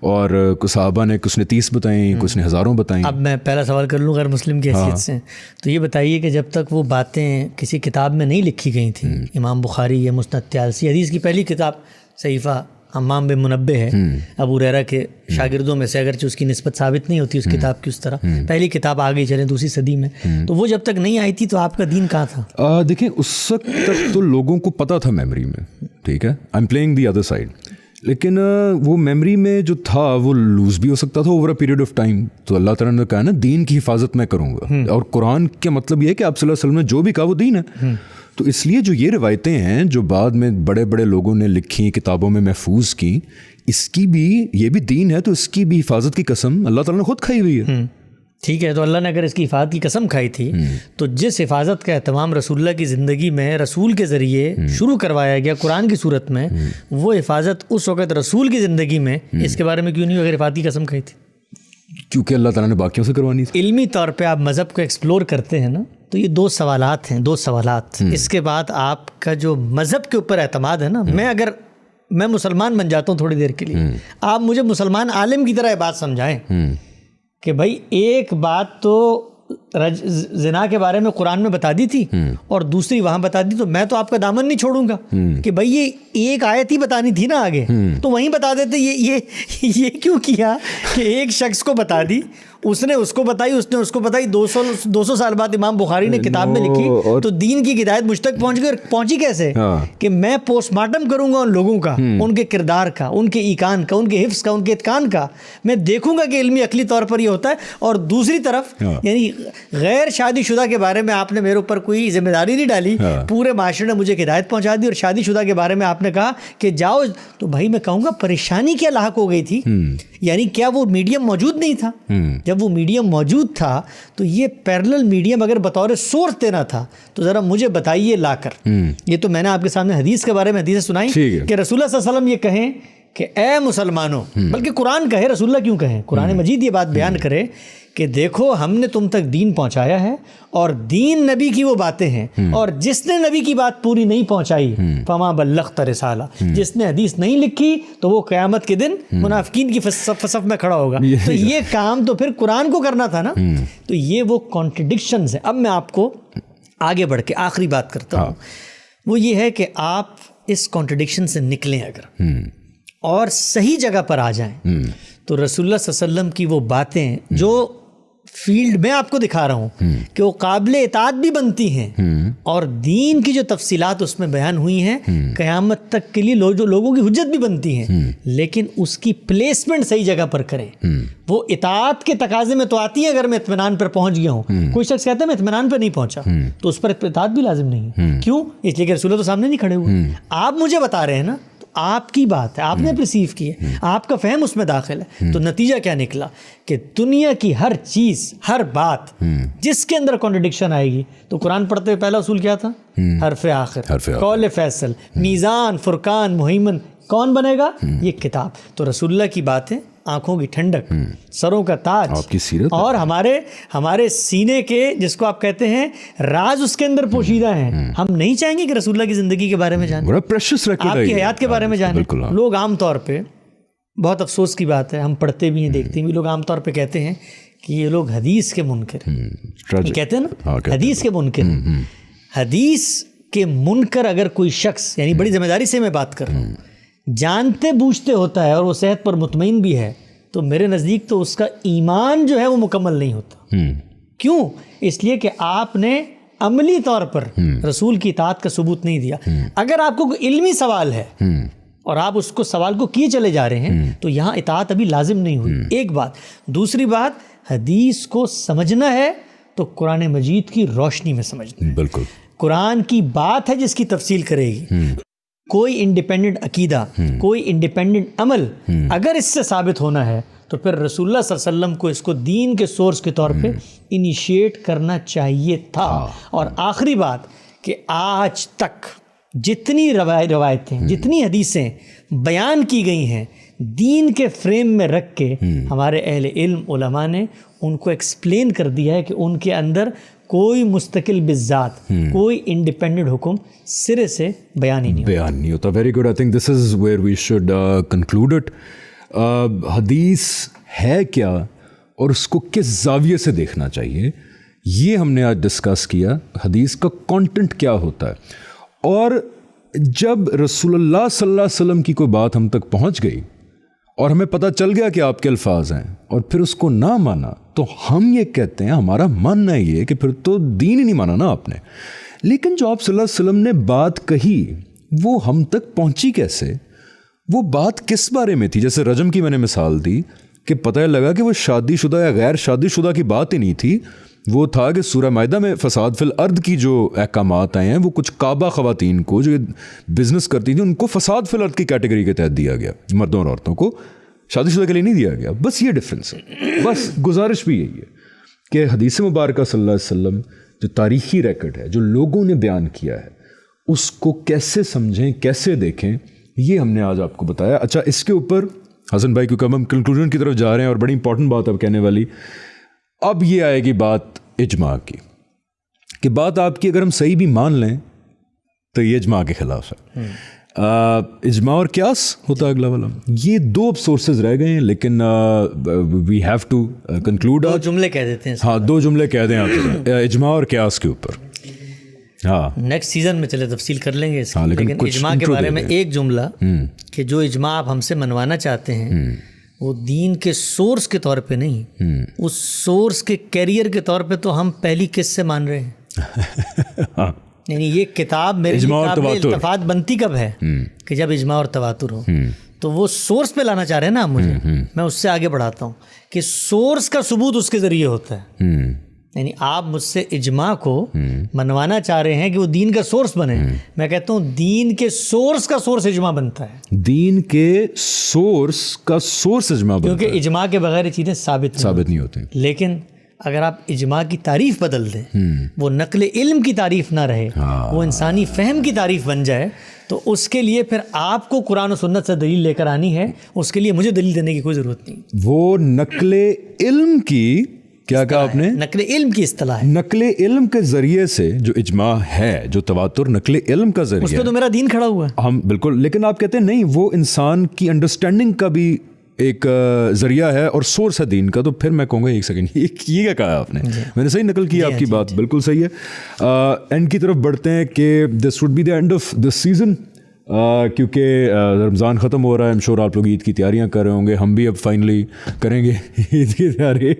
اور کچھ صحابہ نے، کچھ نے 30 بتائیں، کچھ نے ہزاروں بتائیں۔ اب میں پہلا سوال کر لوں غیر مسلم کی حیثیت سے، تو یہ بتائیے کہ جب تک وہ باتیں کسی کتاب میں نہیں لکھی گئی تھیں، امام بخاری یا مسند طیالسی، حدیث کی پہلی کتاب صحیفہ حمام بن منبہ ہے ابو ہریرہ کے شاگردوں میں سے، اگرچہ اس کی نسبت ثابت نہیں ہوتی اس کتاب کی اس طرح، پہلی کتاب آگے چلیں دوسری صدی میں، تو وہ جب تک نہیں آئی تھی تو آپ کا دین کہاں تھا؟ دیکھیں اس وقت تک تو لوگوں کو پتہ تھا میموری میں، ٹھیک ہے، I am playing the other side, لیکن وہ میموری میں جو تھا وہ لوز بھی ہو سکتا تھا over a period of time. تو اللہ تعالیٰ نے کہا نا دین کی حفاظت میں کروں گا، اور قرآن کا مطلب یہ ہے کہ آپ صلی اللہ علیہ وسلم نے جو بھی کہا وہ دین ہے. تو اس لیے جو یہ روایتیں ہیں جو بعد میں بڑے بڑے لوگوں نے لکھی، کتابوں میں محفوظ کی، اس کی بھی یہ بھی دین ہے، تو اس کی بھی حفاظت کی قسم اللہ تعالیٰ نے خود کھائی ہوئی ہے. ٹھیک ہے، تو اللہ نے اگر اس کی حفاظت کی قسم کھائی تھی تو جس حفاظت کا اہتمام رسول اللہ کی زندگی میں رسول کے ذریعے شروع کروایا گیا قرآن کی صورت میں، وہ حفاظت اس وقت رسول کی زندگی میں اس کے بارے میں کیوں نہیں اگر حفاظت کی قسم کھائی تھی؟ کیونکہ اللہ تعالیٰ نے باقیوں سے کروانی تھی. علمی طور پہ آپ مذہب کو ایکسپلور کرتے ہیں نا، تو یہ دو سوالات ہیں، دو سوالات. اس کے بعد آپ کا جو مذہب کے اوپر اعتماد ہے نا، میں مسلمان بن جاتا ہوں تھوڑی دیر کے لیے، آپ مجھے مسلمان عالم کی طرح یہ بات سمجھائیں کہ بھائی ایک بات تو زنا کے بارے میں قرآن میں بتا دی تھی اور دوسری وہاں بتا دی، تو میں تو آپ کا دامن نہیں چھوڑوں گا کہ بھائی یہ ایک آیت ہی بتانی تھی نا آگے، تو وہیں بتا دیتے. یہ کیوں کیا کہ ایک شخص کو بتا دی، اس نے اس کو بتائی، اس نے اس کو بتائی، 200 سال بعد امام بخاری نے کتاب میں لکھی، تو دین کی ہدایت مجھ تک پہنچ گئی. اور پہنچی کیسے؟ کہ میں پوسٹ مارٹم کروں گا ان لوگوں کا، ان کے کردار کا، ان کے ایقان کا، ان کے حفظ کا، ان کے اتقان کا، میں دیکھوں گا کہ علمی عقلی طور پر یہ ہوتا ہے. اور دوسری طرف یعنی غیر شادی شدہ کے بارے میں آپ نے میرے اوپر کوئی ذمہ داری نہیں ڈالی، پورے معاشرے نے مجھے ہدایت پہنچا دی، اور شادی شدہ کے بارے میں آپ نے کہا کہ جاؤ، تو بھائی میں کہوں گا پریشانی کیا لاحق ہو گئی تھی؟ یعنی کیا وہ میڈیم موجود نہیں تھا؟ جب وہ میڈیم موجود تھا تو یہ پیرلل میڈیم اگر بطور سورس دینا تھا تو ذرا مجھے بتائیے لا کر. یہ تو میں نے آپ کے سامنے حدیث کے بارے میں حدیثیں سنائی کہ رسول اللہ صلی اللہ علیہ وسلم یہ کہیں کہ اے مسلمانوں، بلکہ قرآن کہے، رسول اللہ کیوں کہیں، قرآن مجید یہ بات بیان کرے کہ دیکھو ہم نے تم تک دین پہنچایا ہے، اور دین نبی کی وہ باتیں ہیں، اور جس نے نبی کی بات پوری نہیں پہنچائی فما بلغت رسالہ، جس نے حدیث نہیں لکھی تو وہ قیامت کے دن منافقین کی صف میں کھڑا ہوگا. تو یہ کام تو پھر قرآن کو کرنا تھا نا. تو یہ وہ کانٹرڈکشنز ہیں. اب میں آپ کو آگے بڑھ کے آخری بات کرتا ہوں، وہ یہ ہے کہ آپ اس کانٹرڈکشن سے نکلیں اگر اور صحیح جگہ پر آ جائیں، تو رسول اللہ صلی اللہ علیہ وسلم کی وہ باتیں جو فیلڈ میں آپ کو دکھا رہا ہوں کہ وہ قابل اطاعت بھی بنتی ہیں، اور دین کی جو تفصیلات اس میں بیان ہوئی ہیں قیامت تک کے لیے لوگوں کی حجت بھی بنتی ہیں، لیکن اس کی پلیسمنٹ صحیح جگہ پر کریں. وہ اطاعت کے تقاضے میں تو آتی ہیں اگر میں اطمینان پر پہنچ گیا ہوں. کوئی شخص کہتا ہے میں اطمینان پر نہیں پہنچا، تو اس پر اطاعت بھی لازم نہیں ہے. کیوں؟ اس لیے کہ رسول اللہ تو سامنے نہیں کھڑے ہوئے، آپ مجھے بتا رہے ہیں نا، آپ کی بات ہے، آپ نے پرسیو کی ہے، آپ کا فہم اس میں داخل ہے. تو نتیجہ کیا نکلا کہ دنیا کی ہر چیز، ہر بات جس کے اندر کانٹرڈکشن آئے گی، تو قرآن پڑھتے ہوئے پہلا اصول کیا تھا؟ حرف آخر، قول فیصل، میزان، فرقان، مہیمن، کون بنے گا؟ یہ کتاب. تو رسول اللہ کی باتیں آنکھوں کی ٹھنڈک، سروں کا تاج، آپ کی سیرت، اور ہمارے سینے کے جس کو آپ کہتے ہیں راز اس کے اندر پوشیدہ ہیں. ہم نہیں چاہیں گے کہ رسول اللہ کی زندگی کے بارے میں جانیں، آپ کی حیات کے بارے میں جانیں. لوگ عام طور پہ، بہت افسوس کی بات ہے، ہم پڑھتے بھی ہیں، دیکھتے بھی، لوگ عام طور پہ کہتے ہیں کہ یہ لوگ حدیث کے منکر ہیں. یہ کہتے ہیں نا حدیث کے منکر ہیں. حدیث کے منکر اگر کوئی شخص، یعنی بڑی ذمہ داری سے میں بات کر رہا ہوں، جانتے بوجھتے ہوتا ہے اور وہ صحت پر مطمئن بھی ہے، تو میرے نزدیک تو اس کا ایمان جو ہے وہ مکمل نہیں ہوتا. کیوں؟ اس لیے کہ آپ نے عملی طور پر رسول کی اطاعت کا ثبوت نہیں دیا. اگر آپ کو کوئی علمی سوال ہے اور آپ اس کو سوال کو کیے چلے جا رہے ہیں، تو یہاں اطاعت ابھی لازم نہیں ہوئی. ایک بات. دوسری بات، حدیث کو سمجھنا ہے تو قرآن مجید کی روشنی میں سمجھنا ہے. بالکل قرآن کی بات ہے جس کی تفصیل کرے گی. کوئی انڈیپینڈنٹ عقیدہ، کوئی انڈیپینڈنٹ عمل اگر اس سے ثابت ہونا ہے تو پھر رسول اللہ صلی اللہ علیہ وسلم کو اس کو دین کے سورس کے طور پہ انیشیٹ کرنا چاہیے تھا. اور آخری بات کہ آج تک جتنی روایتیں، جتنی حدیثیں بیان کی گئی ہیں دین کے فریم میں رکھ کے، ہمارے اہل علم علماء نے ان کو ایکسپلین کر دیا ہے کہ ان کے اندر کوئی مستقل بالذات، کوئی انڈیپینڈنٹ حکم سرے سے بیان ہی نہیں ہوتا. Very good. I think this is where we should conclude it. حدیث ہے کیا اور اس کو کس زاویے سے دیکھنا چاہیے، یہ ہم نے آج ڈسکس کیا. حدیث کا کانٹینٹ کیا ہوتا ہے، اور جب رسول اللہ صلی اللہ علیہ وسلم کی کوئی بات ہم تک پہنچ گئی اور ہمیں پتہ چل گیا کہ آپ کے الفاظ ہیں اور پھر اس کو نہ مانا, تو ہم یہ کہتے ہیں, ہمارا ماننا یہ کہ پھر تو دین ہی نہیں مانا نا آپ نے. لیکن جو آپ صلی اللہ علیہ وسلم نے بات کہی وہ ہم تک پہنچی کیسے؟ وہ بات کس بارے میں تھی؟ جیسے رجم کی میں نے مثال دی کہ پتہ لگا کہ وہ شادی شدہ یا غیر شادی شدہ کی بات ہی نہیں تھی, وہ تھا کہ سورہ مائدہ میں فساد فی الارض کی جو احکامات آئے ہیں وہ کچھ کعبہ خواتین کو جو بزنس کرتی تھیں ان کو فساد فی الارض کی کیٹیگری کے تحت دیا گیا, مردوں اور عورتوں کو شادی شدہ کے لیے نہیں دیا گیا. بس یہ ڈفرینس ہے. بس گزارش بھی یہی ہے کہ حدیث مبارکہ صلی اللہ علیہ وسلم جو تاریخی ریکارڈ ہے, جو لوگوں نے بیان کیا ہے, اس کو کیسے سمجھیں, کیسے دیکھیں, یہ ہم نے آج آپ کو بتایا. اچھا, اس کے اوپر حسن بھائی کیونکہ ہم کنکلوژن کی طرف جا رہے ہیں اور بڑی امپورٹنٹ بات اب کہنے والی, اب یہ آئے گی بات اجماع کی, کہ بات آپ کی اگر ہم صحیح بھی مان لیں تو یہ اجماع کے خلاف ہے. اجماع اور قیاس ہوتا ہے اگلا والا. یہ دو اب سورسز رہ گئے ہیں, لیکن وی ہیو ٹو کنکلوڈ. دو جملے کہہ دیتے ہیں. ہاں, دو جملے کہہ دیں آپ اجماع اور قیاس کے اوپر. ہاں, نیکسٹ سیزن میں چلے تفصیل کر لیں گے اس کی. لیکن اجماع کے بارے میں ایک جملہ کہ جو اجماع آپ ہم سے منوانا چاہتے ہیں وہ دین کے سورس کے طور پہ نہیں, اس سورس کے کیریئر کے طور پہ تو ہم پہلی کس سے مان رہے ہیں. یعنی یہ کتاب میرے قابل التفات بنتی کب ہے کہ جب اجماع اور تواتر ہو. تو وہ سورس پہ لانا چاہ رہے ہیں نا آپ مجھے, میں اس سے آگے بڑھاتا ہوں کہ سورس کا ثبوت اس کے ذریعے ہوتا ہے. یعنی آپ مجھ سے اجماع کو منوانا چاہ رہے ہیں کہ وہ دین کا سورس بنے. میں کہتا ہوں دین کے سورس کا سورس اجماع بنتا ہے. دین کے سورس کا سورس اجماع بنتا ہے, کیونکہ اجماع کے بغیر چیزیں ثابت نہیں ہوتی. لیکن اگر آپ اجماع کی تعریف بدل دیں, وہ نقل علم کی تعریف نہ رہے, وہ انسانی فہم کی تعریف بن جائے, تو اس کے لیے پھر آپ کو قرآن و سنت سے دلیل لے کر آنی ہے. اس کے لیے مجھے دلیل دینے کی کوئی ضرورت نہیں. وہ نقل علم کی کیا کہا آپ نے؟ نقل علم کی اصطلاح ہے. نقل علم کے ذریعے سے جو اجماع ہے, جو تواتر نقل علم کا ذریعہ, اس پہ تو میرا دین کھڑا ہوا ہے. ہم بالکل, لیکن آپ کہتے ہیں نہیں, وہ انسان کی انڈرسٹینڈنگ کا بھی ایک ذریعہ ہے اور سورس ہے دین کا. تو پھر میں کہوں گا ایک سیکنڈ, یہ کیا کہا آپ نے؟ میں نے صحیح نقل کی آپ کی بات, بالکل صحیح ہے. اینڈ کی طرف بڑھتے ہیں کہ this would be the end of this season, کیونکہ رمضان ختم ہو رہا ہے. ایم شور آپ لوگ عید کی تیاریاں کر رہے ہوں گے, ہم بھی اب فائنلی کریں گے عید کی تیاری.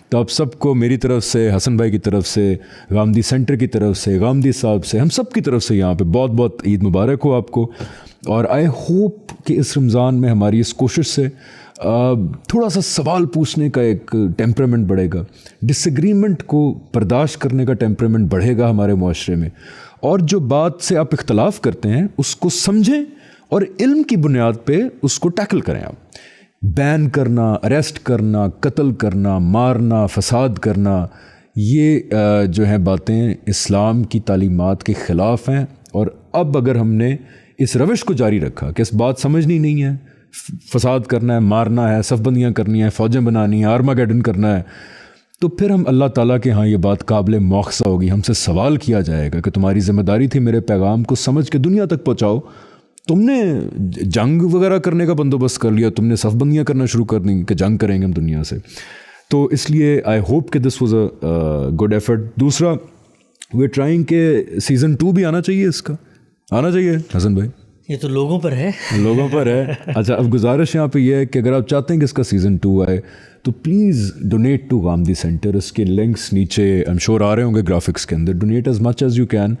تو آپ سب کو میری طرف سے, حسن بھائی کی طرف سے, غامدی سینٹر کی طرف سے, غامدی صاحب سے, ہم سب کی طرف سے یہاں پہ بہت بہت عید مبارک ہو آپ کو. اور آئی ہوپ کہ اس رمضان میں ہماری اس کوشش سے تھوڑا سا سوال پوچھنے کا ایک ٹیمپرامنٹ بڑھے گا, ڈس ایگریمنٹ کو برداشت کرنے کا ٹیمپرامنٹ بڑھے گا ہمارے معاشرے میں, اور جو بات سے آپ اختلاف کرتے ہیں اس کو سمجھیں اور علم کی بنیاد پہ اس کو ٹیکل کریں. آپ بین کرنا, اریسٹ کرنا, قتل کرنا, مارنا, فساد کرنا, یہ جو ہیں باتیں اسلام کی تعلیمات کے خلاف ہیں. اور اب اگر ہم نے اس روش کو جاری رکھا کہ اس بات سمجھنی نہیں ہے, فساد کرنا ہے, مارنا ہے, صف بندیاں کرنی ہیں, فوجیں بنانی ہیں, آرماگیڈن کرنا ہے, تو پھر ہم اللہ تعالیٰ کے ہاں یہ بات قابل مواخذہ ہوگی. ہم سے سوال کیا جائے گا کہ تمہاری ذمہ داری تھی میرے پیغام کو سمجھ کے دنیا تک پہنچاؤ, تم نے جنگ وغیرہ کرنے کا بندوبست کر لیا, تم نے صف بندیاں کرنا شروع کر دیں کہ جنگ کریں گے ہم دنیا سے. تو اس لیے آئی ہوپ کہ this was a good effort. دوسرا, وی آر ٹرائنگ کہ سیزن 2 بھی آنا چاہیے, اس کا آنا چاہیے حسن بھائی. یہ تو لوگوں پر ہے, لوگوں پر ہے. اچھا, اب گزارش یہاں پہ یہ ہے کہ اگر آپ چاہتے ہیں کہ اس کا سیزن 2 آئے تو please donate to Ghamidi center. اس کے لنکس نیچے ایم شور آ رہے ہوں گے گرافکس کے اندر. Donate as much as you can,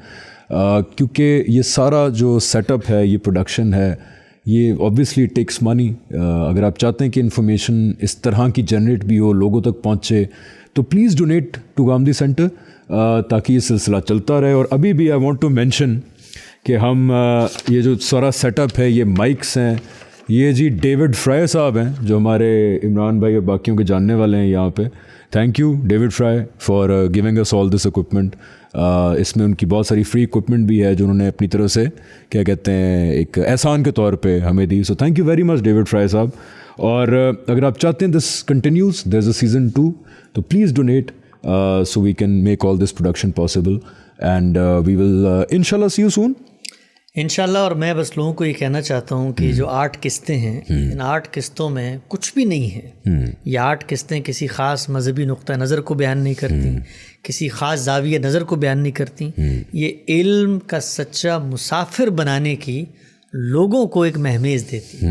کیونکہ یہ سارا جو سیٹ اپ ہے, یہ پروڈکشن ہے, یہ اوبویسلی ٹیکس منی. اگر آپ چاہتے ہیں کہ انفارمیشن اس طرح کی جنریٹ بھی ہو, لوگوں تک پہنچے, تو please donate to Ghamidi Center تاکہ یہ سلسلہ چلتا رہے. اور ابھی بھی آئی وانٹ ٹو مینشن کہ ہم یہ جو سارا سیٹ اپ ہے, یہ مائکس ہیں, یہ جی ڈیوڈ فرائے صاحب ہیں جو ہمارے عمران بھائی اور باقیوں کے جاننے والے ہیں یہاں پہ. Thank you David Fry for giving us all this equipment. اس میں ان کی بہت ساری فری اکوپمنٹ بھی ہے جو انہوں نے اپنی طرف سے کیا کہتے ہیں ایک احسان کے طور پہ ہمیں دی. So thank you very much David Fry صاحب. اور اگر آپ چاہتے ہیں دس کنٹینیوز, دیر از اے سیزن 2, تو please donate so we can make all this production possible. And we will انشاء اللہ سی یو سون. انشاءاللہ. اور میں بس لوگوں کو یہ کہنا چاہتا ہوں کہ جو 8 قسطیں ہیں ان 8 قسطوں میں کچھ بھی نہیں ہے. یہ 8 قسطیں کسی خاص مذہبی نقطہ نظر کو بیان نہیں کرتی, کسی خاص زاویہ نظر کو بیان نہیں کرتی. یہ علم کا سچا مسافر بنانے کی لوگوں کو ایک مہمیز دیتی.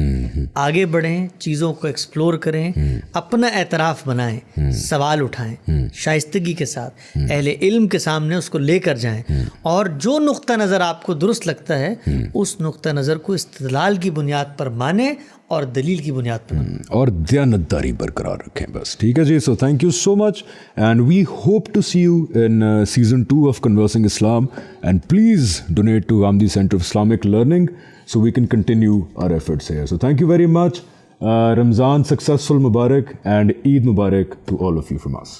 آگے بڑھیں, چیزوں کو ایکسپلور کریں, اپنا اعتراف بنائیں, سوال اٹھائیں, شائستگی کے ساتھ اہل علم کے سامنے اس کو لے کر جائیں, اور جو نقطہ نظر آپ کو درست لگتا ہے اس نقطہ نظر کو استدلال کی بنیاد پر مانیں اور دلیل کی بنیاد پر اور دیانتداری برقرار رکھیں. بس ٹھیک ہے جی. So thank you so much and we hope to see you in season 2 of conversing Islam, and please donate to Ghamidi center of Islamic learning so we can continue our efforts here. So thank you very much. Ramzan successful Mubarak and Eid Mubarak to all of you from us.